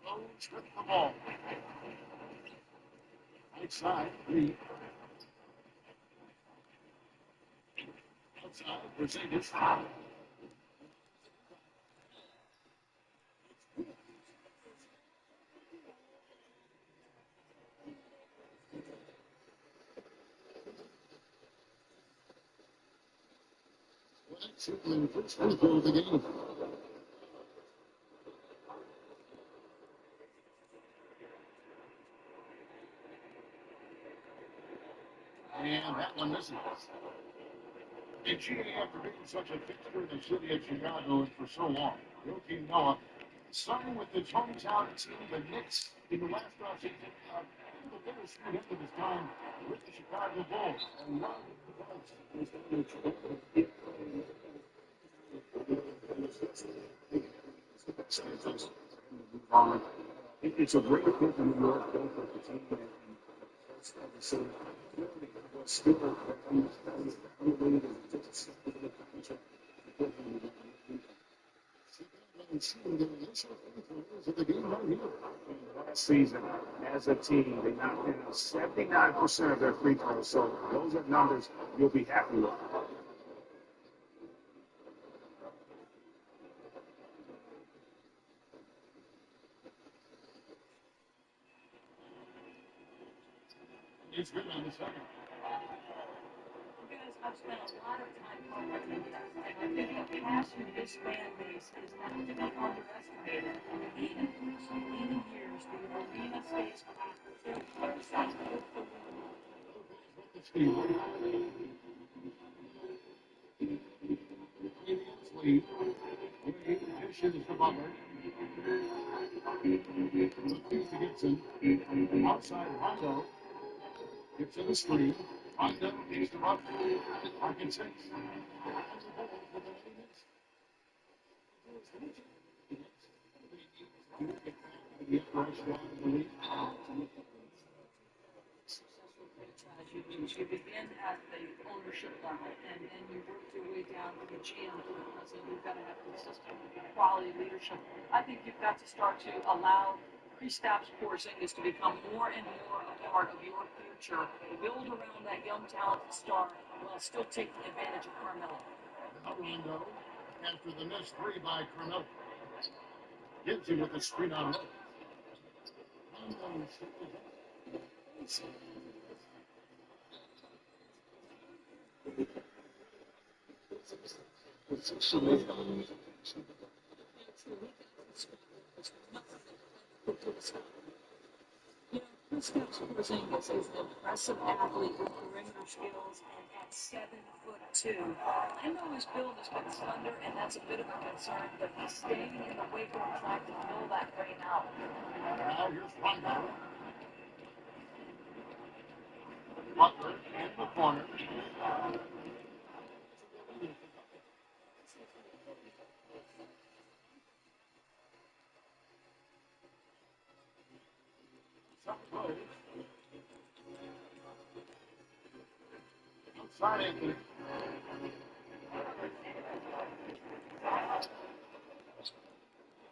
Rose with the ball. Right side, Lee. Outside, Mercedes. Shooting the first free throw of the game. And that one misses. PGA, after being such a fixture in the city of Chicago and for so long, Joakim Noah Starting with his hometown team, the Knicks, in the last offseason, the bittersweet end of his time with the Chicago Bulls. And now it's a great fit for New York, both for the team and so still last season, as a team, they knocked in 79% of their free throws. So those are numbers you'll be happy with. It's good on the second. Guys, I've spent a lot of time covering this, and I think the passion of this fan base is not to be underestimated. Even through some lean years, the arena stays packed. Their players are good for Lead. Dishes to Butler. Looking to Gibson. Outside Rondo. Gibson the screen. Rondo needs to up. Pocket six. you begin at the ownership level and you work your way down to the GM to the president. You've got to have consistent quality leadership. I think you've got to start to allow Kristaps Porzingis to become more and more a part of your future. Build around that young talented star while still taking advantage of Carmelo. Rondo after the missed three by Carmelo. Gibson with the screen on low. Kristaps Porzingis is an impressive athlete with perimeter skills and at 7'2". I know his build has been slender, and that's a bit of a concern, but he's staying in the weight room trying to fill that brain out. Now here's Rondo. Butler in the corner. Outside Anthony.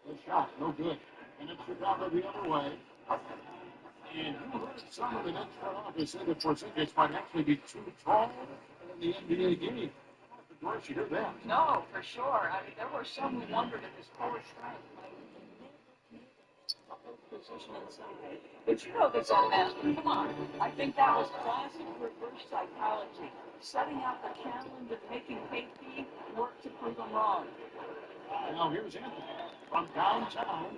The shot, no good. And it's Chicago the other way. And you heard some of the next front office say that Porzingis might actually be too tall in the NBA game. Where should you hear that? No, for sure. I mean, there were some who wondered if his core strength might position inside. But you know this, Master. Come on. I think that was classic reverse psychology. Setting out the challenge and making KP work to prove him wrong. Now here's Anthony from downtown.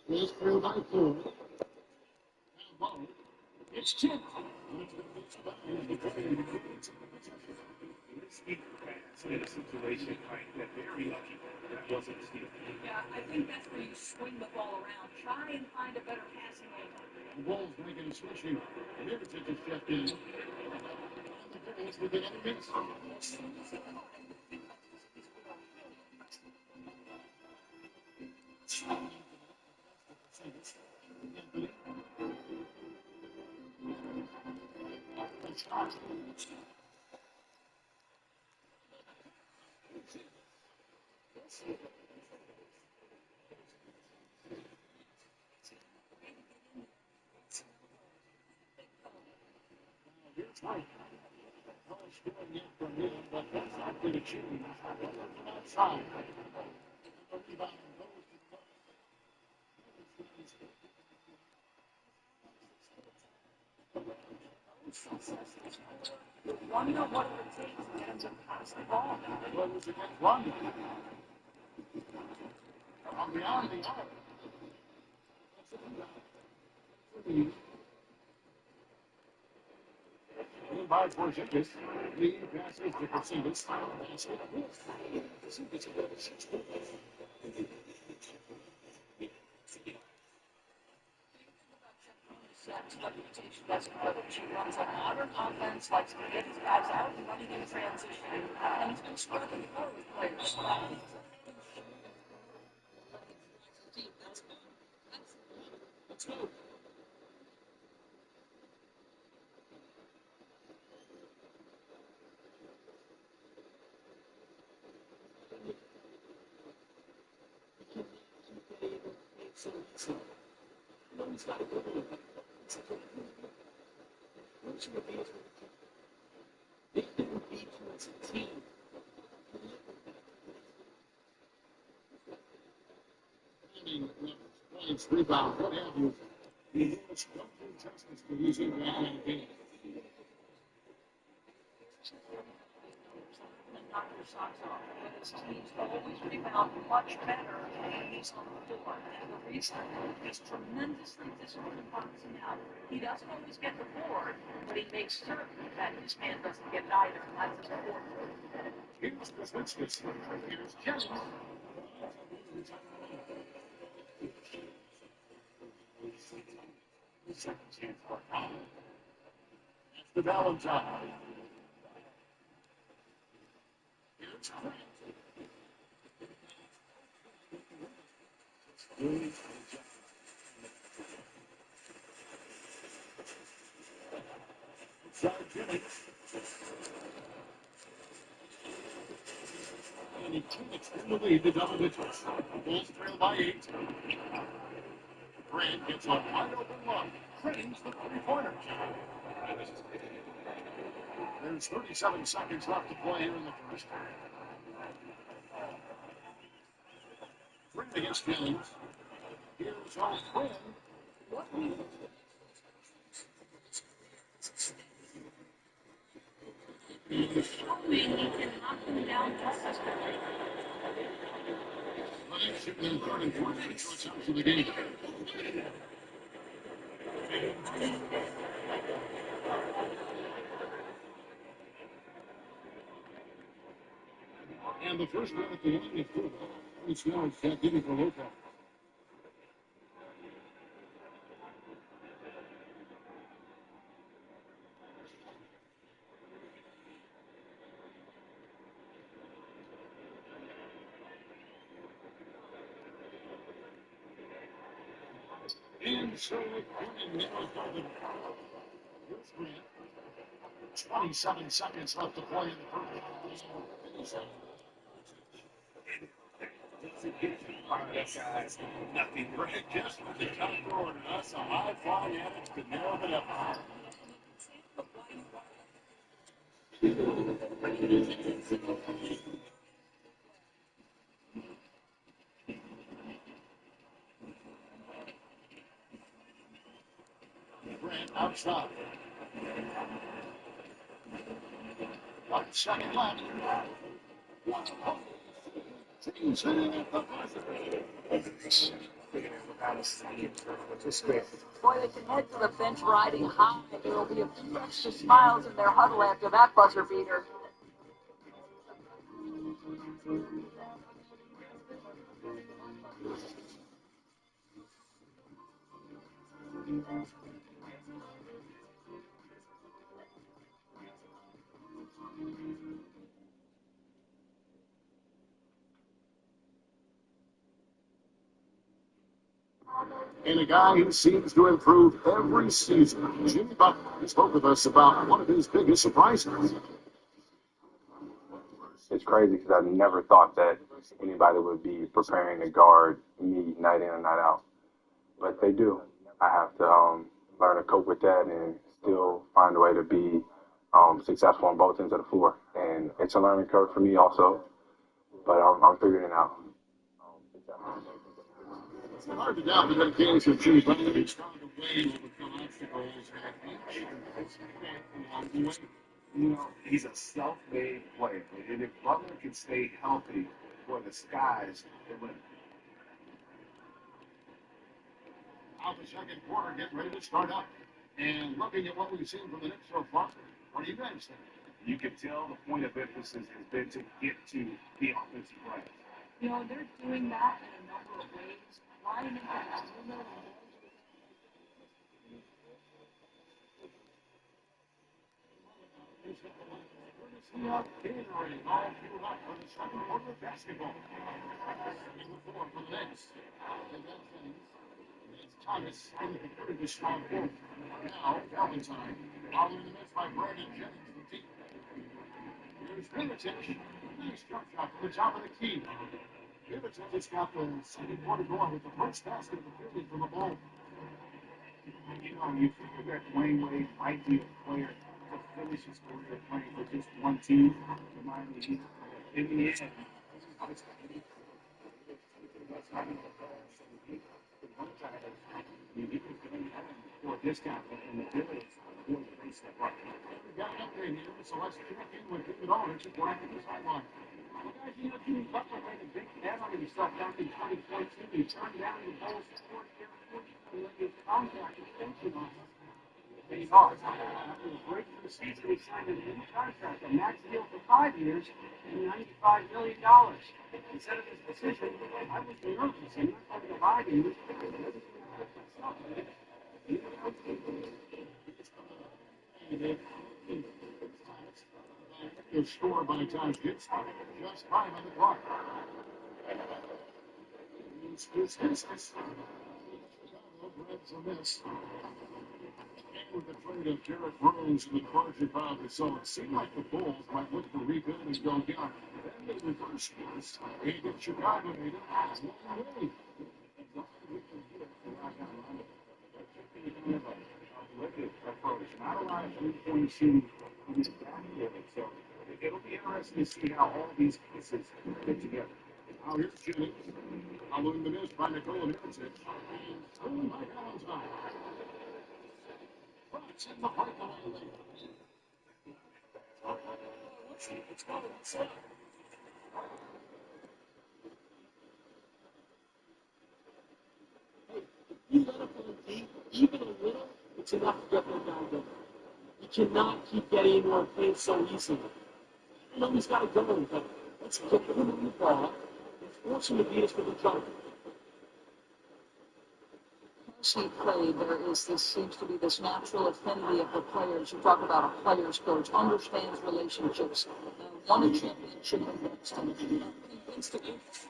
Here's 3x4. It's 10. In a situation like that, very lucky that wasn't a steal. Yeah, I think that's where you swing the ball around. Try and find a better passing angle. The Bulls making a switch here. Mirotic is checked in. The Bulls with the enemies. Here's White. No scoring yet from him, but that's not going to change. Outside. The rebound goes to the You wonder what it would take to get him to pass the ball. Well, it was against Rondo. From beyond the arc. lead. In by Porzingis. Lead passes to Porzingis. Reputation as a coach. He runs a modern offense, likes to get his guys out and running in transition, and he's been smart on the floor with players. Let's go. Points, rebound, what have you. He has come from Texas to losing that kind of game. Knock your socks off. But his teams always rebound much better when he's on the floor. And the reason he's tremendously disciplined boxing out. He doesn't always get the board, but he makes certain that his man doesn't get it either. And that's important. Here's the switch. Here's Jennings. Second chance for Powell. That's the Valentine. Here's Grant. Inside Jennings. And he takes in the lead, the double digits. Bulls trail by 8. Grant gets a wide open look. Cranes the three-pointer. There's 37 seconds left to play here in the first. Grant against Jennings. Here's Old Quinn. He's showing he can knock them down consistently. Lions shooting in third and fourth free throw attempts of the game. And the first one at the line of four. It's now Jackie for Lopez. And so Quinn now started. Here's Grant. 27 seconds left to play in the first. Guys, nothing. Grant just with the top thrower to us, a high flying addict could narrow it up. Grant outside. 1 second left. Teams hitting at the Boy, they can head to the bench riding high. There will be a few extra smiles in their huddle after that buzzer beater. And a guy who seems to improve every season. Jimmy Butler spoke with us about one of his biggest surprises. It's crazy because I never thought that anybody would be preparing to guard me night in and night out. But they do. I have to learn to cope with that and still find a way to be successful on both ends of the floor. And it's a learning curve for me also, but I'm figuring it out. It's hard to doubt the dedication of Jimmy Butler. He's found a way to overcome obstacles along the way. You know, he's a self-made player. And if Butler can stay healthy, for the sky's the limit. Now the second quarter getting ready to start up. And looking at what we've seen from the Knicks so far, what do you guys think? You can tell the point of emphasis has been to get to the offensive glass. You know, they're doing that in a number of ways. Lining up a little Catering all fueled up for the second quarter of basketball. In the floor for the Knicks. They got things. It's Thomas in the strong fourth. Now, Valentine. Following the miss by Brandon Jennings from deep. Here's Mirotic. Nice jump shot from the top of the key. Mirotic just got the second quarter going with the first basket of the period from the ball. You know, you figure that Dwayne Wade might be a player to finish his career playing for just one team, the Miami Heat. In the end, for a discount in the village, for the base step up. We got an update here, so let's check in with David Aldridge according to the sideline. Well, guys, you know, Jimmy Butler made a big bet on himself back in 2022. He turned down the Bulls' fourth-year, $40 million contract extension on him. Paid off. After a break for the season, he signed a new contract, a max deal for 5 years and $95 million. Instead of his decision, I was nervous and not going to buy him. The score by Taj Gibson. Just 5 on the clock. This. Chicago grabs a miss. With the trade of Derrick Rose and the Carter Bobby. So it seemed like the Bulls might look to rebuild and go down. Then they reverse course. And get Chicago native as one way. Not a lot of three-point shooting in this backcourt, so it'll be interesting to see how all these pieces fit together. Now here's Jennings. Following the miss by Nikola Mirotic. And stolen by Valentine. Bucks in the breakaway lane. It's going inside. You let it go deep, even a little, it's enough to get them down there. You cannot keep getting into our paint so easily. I know he's got to go, but let's get him on the ball and force him to beat us with a jump. as he played, seems to be this natural affinity of the players. You talk about a player's coach, understands relationships, won a championship against him, convinced the guys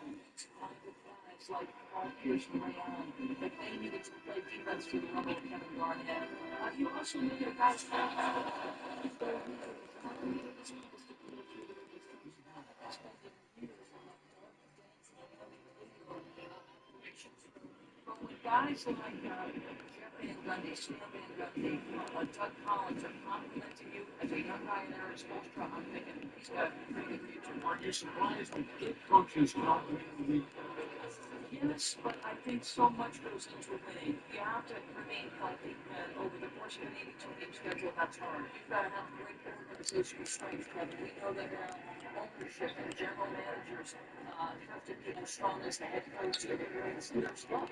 like Paul Pierce and Rayon that they needed to play defense to the level of Kevin Garnett. You also look at guys guys like Jeff Van Gundy, Sam Van Gundy, Doug Collins are complimenting you as a young guy in Eric Spoelstra. I'm thinking he's got a pretty good future. Are you surprised when good coaches don't win the league? Yes, but I think so much goes into winning. You have to remain healthy, and over the course of an 82-game schedule, that's hard. You've got to have great organizational strength, Kevin. We know that ownership and general managers have to be as strong as the head coach of the greatest in their spot.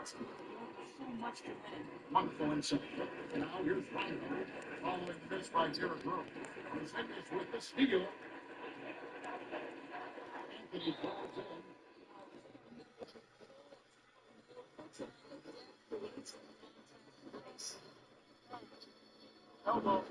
So much to win. Wonderful insight. And now here's Ryan following this by Derrick Rose. Porzingis with the steal. Anthony falls in. Elbow.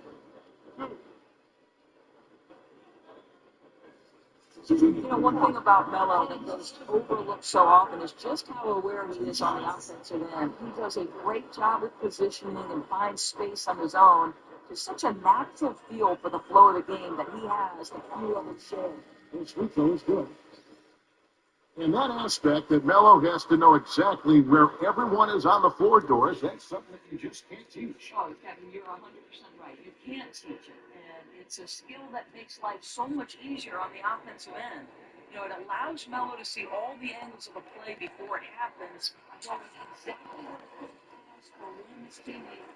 You know, one thing about Melo that goes overlooked so often is just how aware he is on the offensive end. He does a great job with positioning and finds space on his own. Just such a natural feel for the flow of the game that he has that few others share. His free throw is good. In that aspect, that Melo has to know exactly where everyone is on the floor, Doris. That's something that you just can't teach. Oh, Kevin, you're 100% right. You can't teach it. And it's a skill that makes life so much easier on the offensive end. You know, it allows Melo to see all the angles of a play before it happens. Exactly what it is for when this teammate.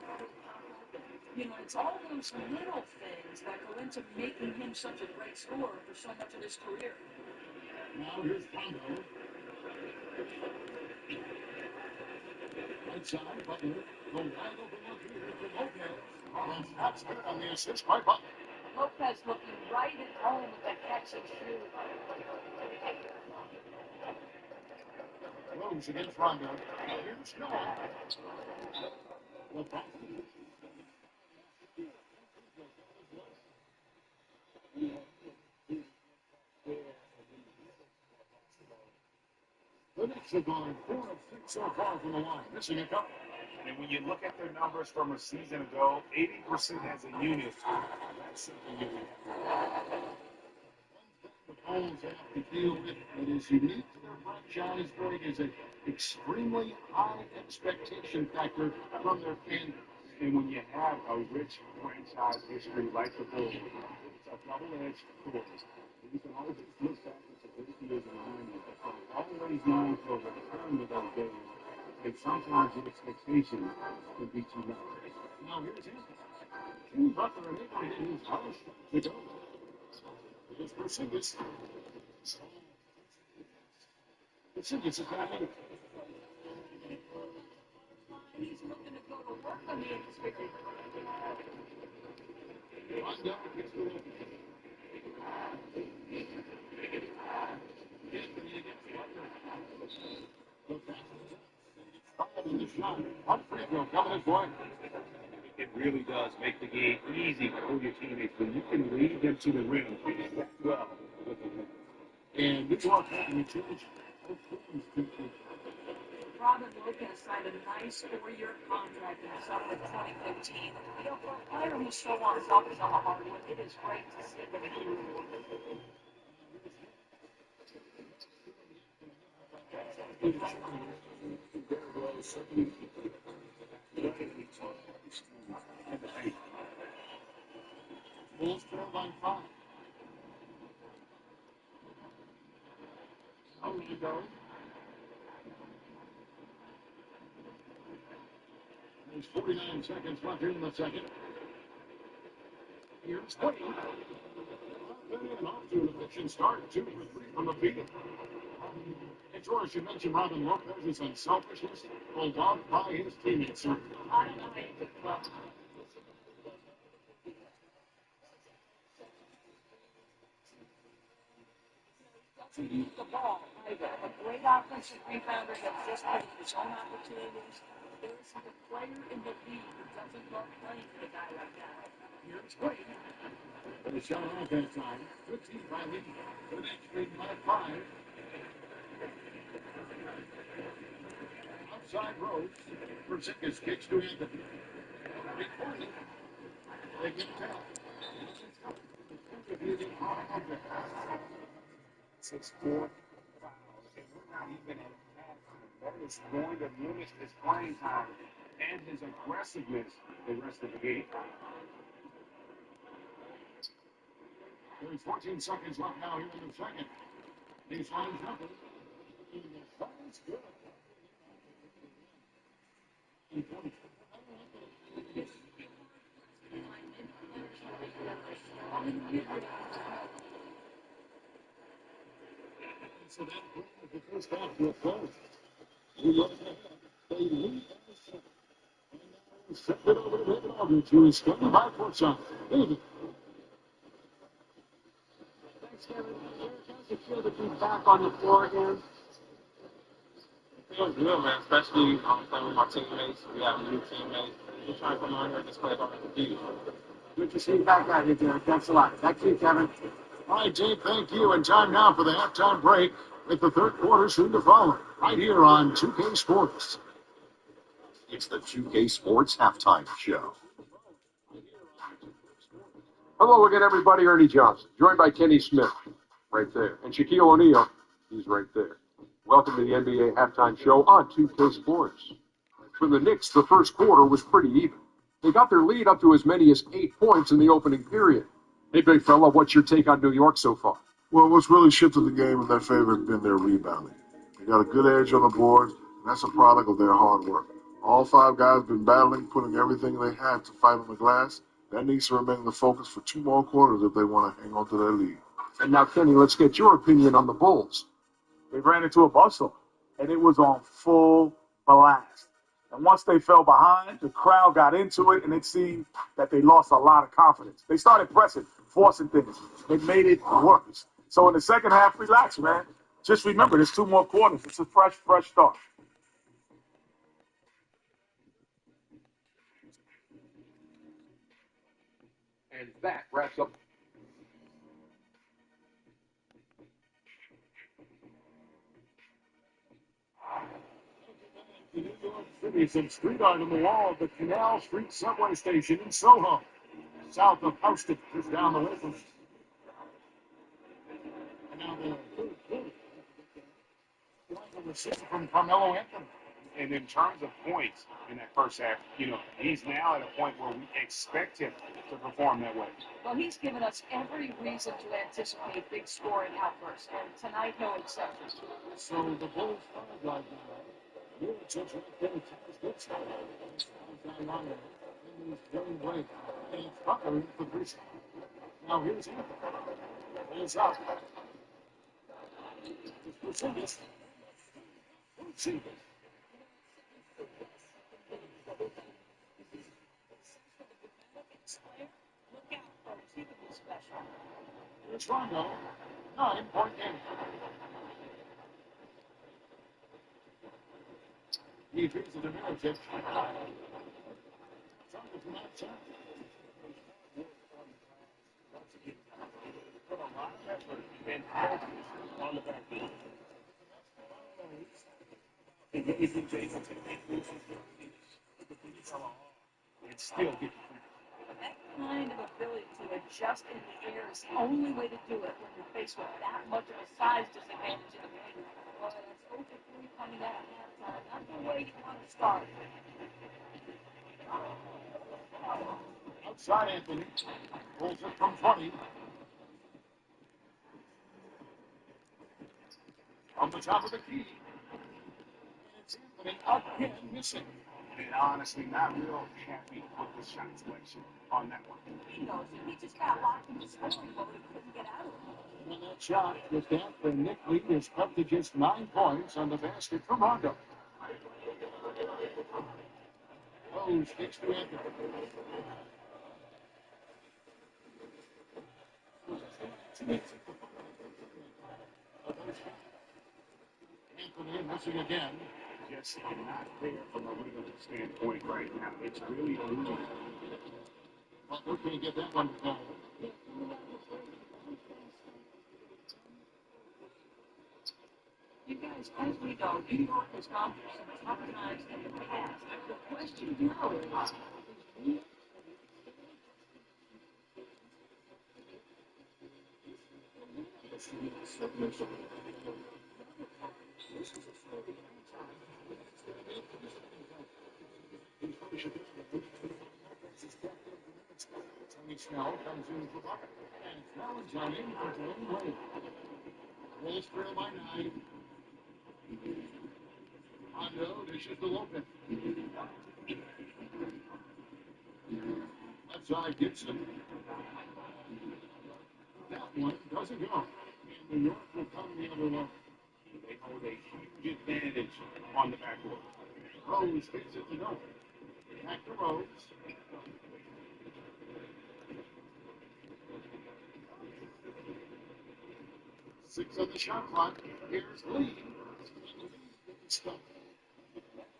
You know, it's all those little things that go into making him such a great scorer for so much of his career. Now here's Rondo. Right side, Butler. The wide open look here for Lopez. And that's good on the assist by Butler. Lopez looking right at home with that catch and shoot. Rose against Rondo. Here's Noah. The Knicks have gone 4 of 6 so far from the line, missing a couple. And when you look at their numbers from a season ago, 80% as a unit, that's something you The Bulls have to deal with that is unique to their franchise, Greg, is an extremely high expectation factor from their fan base. And when you have a rich franchise history like the Bulls, it's a double-edged sword. You can always look back at the 50 years and remind you that they're always known for return to those days. And sometimes the expectations can be too much. Now here's him. Jimmy Butler and Abraham is house to go. It's Porzingis. Porzingis is got it. He's looking to go to work on the exterior. Rondo gets the open. Anthony against Butler. The pass is up. In the shot. One free throw coming his way. It really does make the game easy for your teammates when you can lead them to the rim that well. And New York having a change. Robin Lopez signed a nice 4-year contract in the summer of 2015. You know, for a player who's so unselfish on the hardwood, it is great to see that he Bulls trail by 5. Orlando. There's 49 seconds left here in the second. Here's Wade. And off to an efficient start. 2 for 3 from the field. And George, you mentioned Robin Lopez's unselfishness, beloved by his teammates. I don't know how you could doesn't use the ball either. A great offensive rebounder that just created his own opportunities. There isn't a player in the league who doesn't love playing for a guy like that. Here's Wade. But a shot off that time. 15 by Lee. The next lead by 5. Outside Rose. Porzingis kicks to Anthony. Big 40. They get down. It's his 4th foul, and we're not even at halftime. That is going to limit his playing time and his aggressiveness the rest of the game. There's 14 seconds left now here in the second. These lines nothing. That's good. So that brings the first half to a close. We look ahead. They lead by 7. And now we'll send it over to David Aldridge, who is standing by courtside. David. Thanks, Kevin. Eric, how's it feel to be back on the floor again? Feels good, man, especially playing with my teammates. We have new teammates. We're trying to come on here and just play hard and compete. Good to see you back at it, Derek. Thanks a lot. Back to you, Kevin. All right, Dave, thank you. And time now for the halftime break with the third quarter soon to follow. Right here on 2K Sports. It's the 2K Sports Halftime Show. Hello again, everybody. Ernie Johnson, joined by Kenny Smith, right there. And Shaquille O'Neal, he's right there. Welcome to the NBA Halftime Show on 2K Sports. For the Knicks, the first quarter was pretty even. They got their lead up to as many as 8 points in the opening period. Hey, big fella, what's your take on New York so far? Well, what's really shifted the game in their favor has been their rebounding. They got a good edge on the board, and that's a product of their hard work. All 5 guys have been battling, putting everything they had to fight on the glass. That needs to remain the focus for 2 more quarters if they want to hang on to their lead. And now, Kenny, let's get your opinion on the Bulls. They ran into a bustle, and it was on full blast. And once they fell behind, the crowd got into it, and it seemed that they lost a lot of confidence. They started pressing, forcing things. It made it worse. So in the second half, relax, man. Just remember, there's 2 more quarters. It's a fresh start. And that wraps up. The New York City, some street art on the wall of the Canal Street subway station in Soho, south of Houston, just down the way from. And now the third quarter. Receiver from Carmelo Anthony. And in terms of points in that first half, he's now at a point where we expect him to perform that way. Well, he's given us every reason to anticipate big scoring outbursts, and tonight no exception. So the Bulls five right now. Middleton's right there, ties this one. Down on it. And he's doing great. And it's Butler in for three. Now here's Anthony. Pulls up. It's Porzingis. Porzingis. Look out, folks. He could be special. Here's Rondo. 9-point game. He feeds it to Middleton. Rondo from outside. Put a lot of effort and focus on the backboard. And still get the free. That kind of ability to adjust in the air is the only way to do it when you're faced with that much of a size disadvantage in the game. Well, that's 0-3 coming out of halftime. Not the way you want to start. Outside Anthony. Pulls it from 20. On the top of the key. And it's Anthony again missing. And honestly, not real happy with the shot selection on that one. He knows it. He just got locked in the scoring mode and couldn't get out of it. And that shot with that for Nick Lee is up to just 9 points on the basket from Rondo. Rose kicks to Anthony. Anthony missing again. Just not there from a rhythm standpoint right now. It's really eluding. Butler can't get that one to go. You guys, as we know, New York has gone through some tough times in the past. The question now is, Tony Snell comes in for Butler. And Snell is in for Dwayne Wade. Rolls through by 9. Rondo dishes to Lopez. Left side Gibson. That one doesn't go. And New York will come the other way. They hold a huge advantage on the backboard. Rose gets it to go. Back to Rose. Six on the shot clock. Here's Lee. Stuff.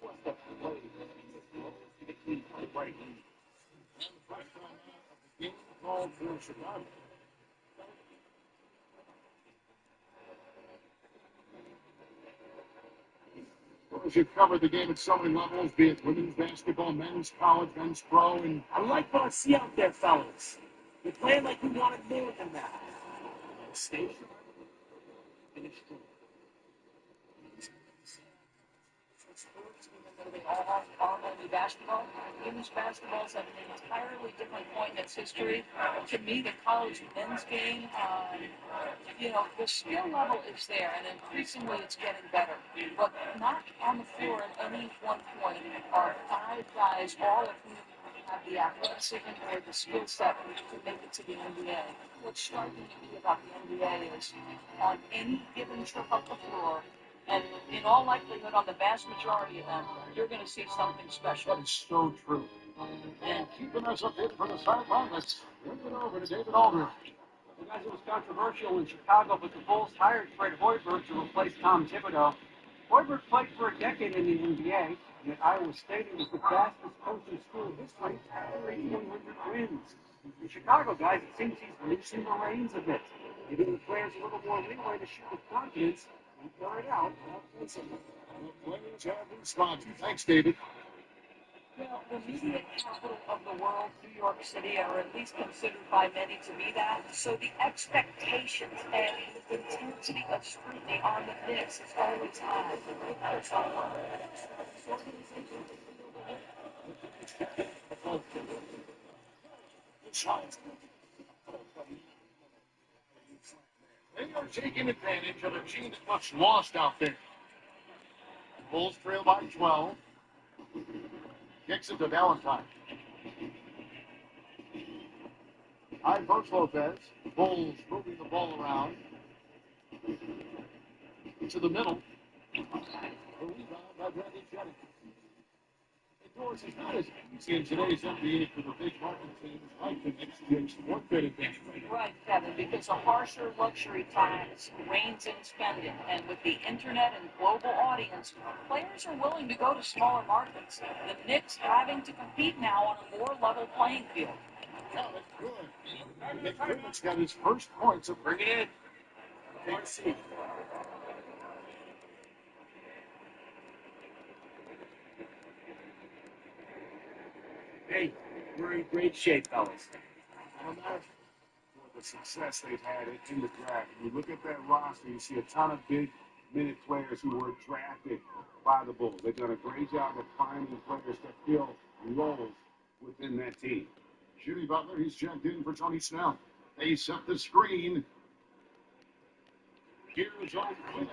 What's the play? The key right here. And the first time out of the game called for Chicago. You've covered the game at so many levels, be it women's basketball, men's college, men's pro, and I like what I see out there, fellas. You're playing like you wanted more than that. Stay sharp. Finish strong. sports, even though they all are only basketball, women's basketball is at an entirely different point in its history. To me, the college men's game, the skill level is there, and increasingly it's getting better. But not on the floor at any one point are 5 guys, all of whom have the athleticism or the skill set to make it to the NBA. What's striking to me about the NBA is on any given trip up the floor, And in all likelihood, on the vast majority of them, you're going to see something special. That is so true. And keeping us updated for the sideline, let's bring it over to David Aldridge. Well, guys, it was controversial in Chicago, but the Bulls hired Fred Hoiberg to replace Tom Thibodeau. Hoiberg played for a decade in the NBA, and at Iowa State he was the fastest coach in school history, carrying 100 wins. In Chicago, guys, it seems he's loosening the reins a bit, giving the players a little more leeway to shoot with confidence and carry it out offensively. The players have responded. Thanks, David. Well, the media capital of the world, New York City, are at least considered by many to be that. So the expectations and the intensity of scrutiny on the Knicks is always high. There's a lot of this organization They are taking advantage of a team that looks lost out there. The Bulls trail by 12. Kicks it to Valentine. High post Lopez. Bulls moving the ball around. To the middle. The rebound by Bradley Jennings. Doris, it's not as easy in today's NBA for the big market teams like the Knicks to exploit that advantage. right, Kevin, because a harsher luxury tax reigns in spending, and with the internet and global audience, players are willing to go to smaller markets. The Knicks having to compete now on a more level playing field. Yeah, that's good. McDermott's got his first points of bringing it in. Let's see. Hey, we're in great shape, fellas. Imagine the success they've had in the draft. When you look at that roster, you see a ton of big minute players who were drafted by the Bulls. They've done a great job of finding players to fill roles within that team. Jimmy Butler, he's checked in for Tony Snell. They set the screen. Here's Old Quinn.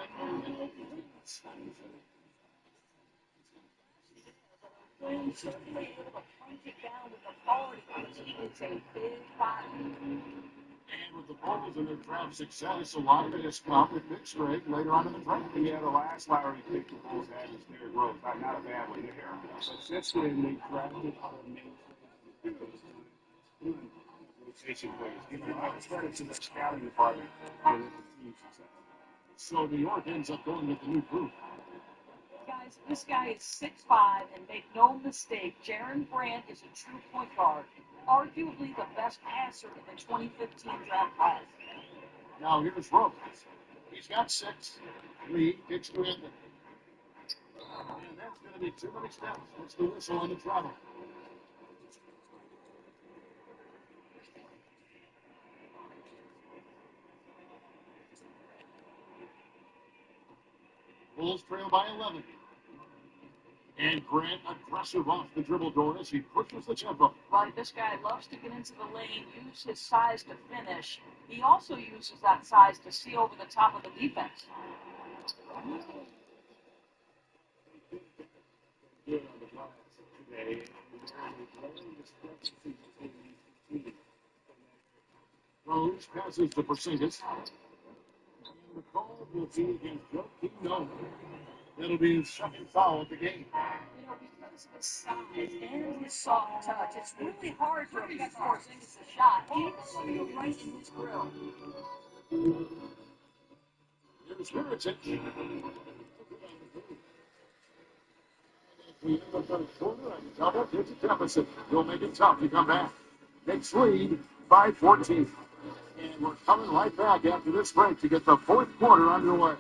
Quinn certainly able to punch it down with authority because he is a big body. And with the Bulls and their draft success, a lot of it has come with Big String later on in the draft. Yeah, the last Lowry pick the Bulls had was Derrick Rose. Not a bad one there. But since then, they drafted rotation players. Give a lot of credit to the scouting department for the team success. So New York ends up going with the new group. Guys, this guy is 6'5", and make no mistake, Jaren Grant is a true point guard, arguably the best passer in the 2015 draft class. Now here's Rose. He's got 6. Lee kicks to Anthony. And that's going to be too many steps. That's the whistle on the travel. Bulls trail by 11. And Grant aggressive off the dribble door as he pushes the tempo. Right, this guy loves to get into the lane, use his size to finish. He also uses that size to see over the top of the defense. Good on the glass today. Rose passes to Porzingis. And the call will be against Joakim Noah. That'll be his second foul of the game. You know, because of his size and his soft touch, it's really hard to affect Porzingis' shot, even when you're right in his grill. Here's Mirotic. We end up on a quarter and double-digit deficit. We'll make it tough to come back. Next lead, 5-14. And we're coming right back after this break to get the fourth quarter underway.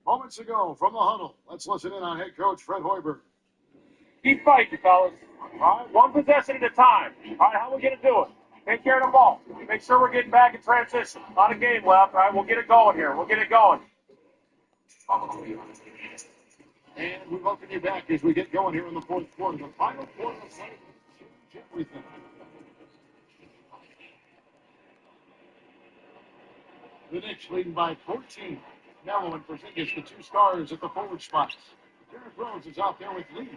Moments ago from the huddle, let's listen in on head coach Fred Hoiberg. Keep fighting, fellas. All right, one possession at a time. All right, how are we going to do it? Take care of the ball. Make sure we're getting back in transition. A lot of game left. All right, we'll get it going here. We'll get it going. And we welcome you back as we get going here in the fourth quarter. The final quarter of play change everything. The Knicks leading by 14. Mello and Porzingis, the two stars at the forward spots. Derrick Rose is out there with Lee,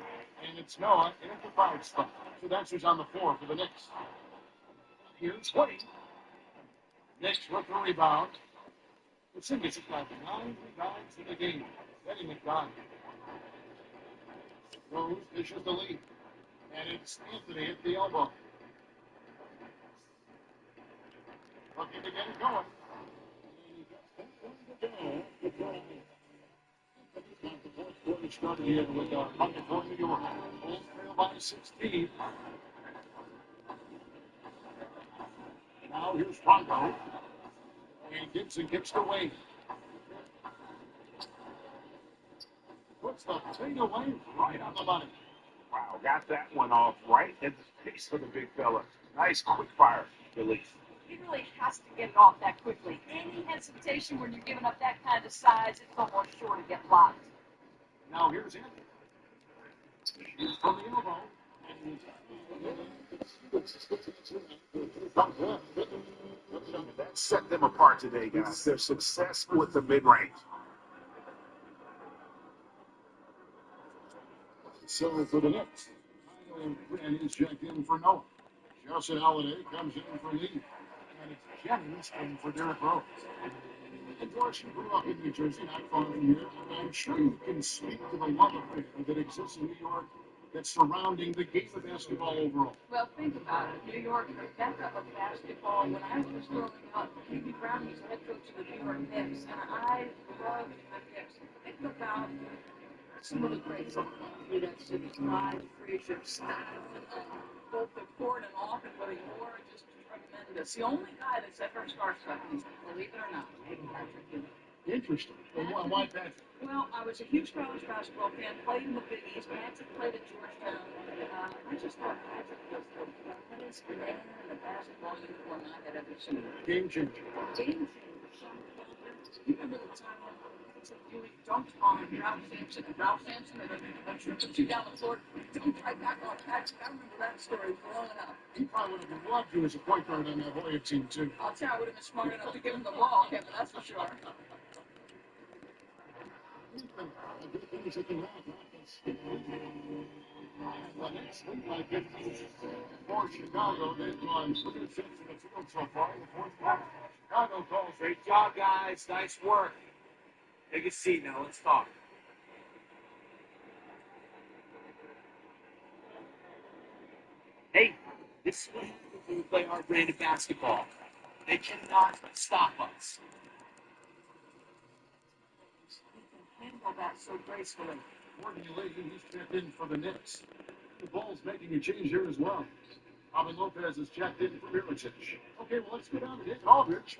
and it's Noah in at the 5 spot. So that's who's on the floor for the Knicks. Here's Wade. Knicks with the rebound. Porzingis has got 9 rebounds in the game. Eddie McDonough. Rose dishes the lead. And it's Anthony at the elbow. Looking to get it going. The fourth quarter started here with Hunter for New York. Bulls trail by 16. Now here's Rondo. And Gibson gets the Wade. Puts the thing away right on the money. Wow, got that one off right at the face of the big fella. Nice quick fire release. He really has to get it off that quickly. Any hesitation when you're giving up that kind of size, it's almost sure to get blocked. Now here's Anthony. He's from the elbow. That set them apart today, guys. Their success with the mid-range. So for the Knicks, and he's checked in for Noah. Justin Holiday comes in for Lee. And it's Jennings in for Derrick Rose. And George, you grew up in New Jersey, not far from here. I'm sure you can speak to the love affair that exists in New York that's surrounding the game of basketball overall. Well, think about it. New York, the mecca of basketball. When I was growing up, Hubie Brown was head coach of the New York Knicks, and I loved the Knicks. Think about some of the greats that went through that city. Clyde, Frazier, Stockton, both the court and off, and what he wore, just tremendous. The only guy that's ever starstruck, believe it or not, Patrick Ewing. Interesting. Well, why Patrick? Well, I was a huge college basketball fan, played in the Big East. Patrick played at Georgetown. I just thought Patrick was the funnest man in the basketball uniform I had ever seen. Game changer. Game changer. You remember the time when Patrick Ewing dunked on Ralph Sampson, and Ralph Sampson had tripped you down the floor, dunked right back on Patrick. I remember that story growing up. He probably would have loved you as a point guard on that Warrior team, too. I'll tell you, I would have been smart enough to give him the ball, Kevin, that's for sure. For Chicago, they've gone 3 of 6 in the field so far in the fourth quarter. Chicago calls Great job, guys. Nice work. Take a seat now. Let's talk. Hey, this is what happens when we play our brand of basketball. They cannot stop us. He can handle that so gracefully. Courtney Lee, he's checked in for the Knicks. The Bulls making a change here as well. Robin Lopez has checked in for Mirotic. Okay, well, let's go down to David Aldridge.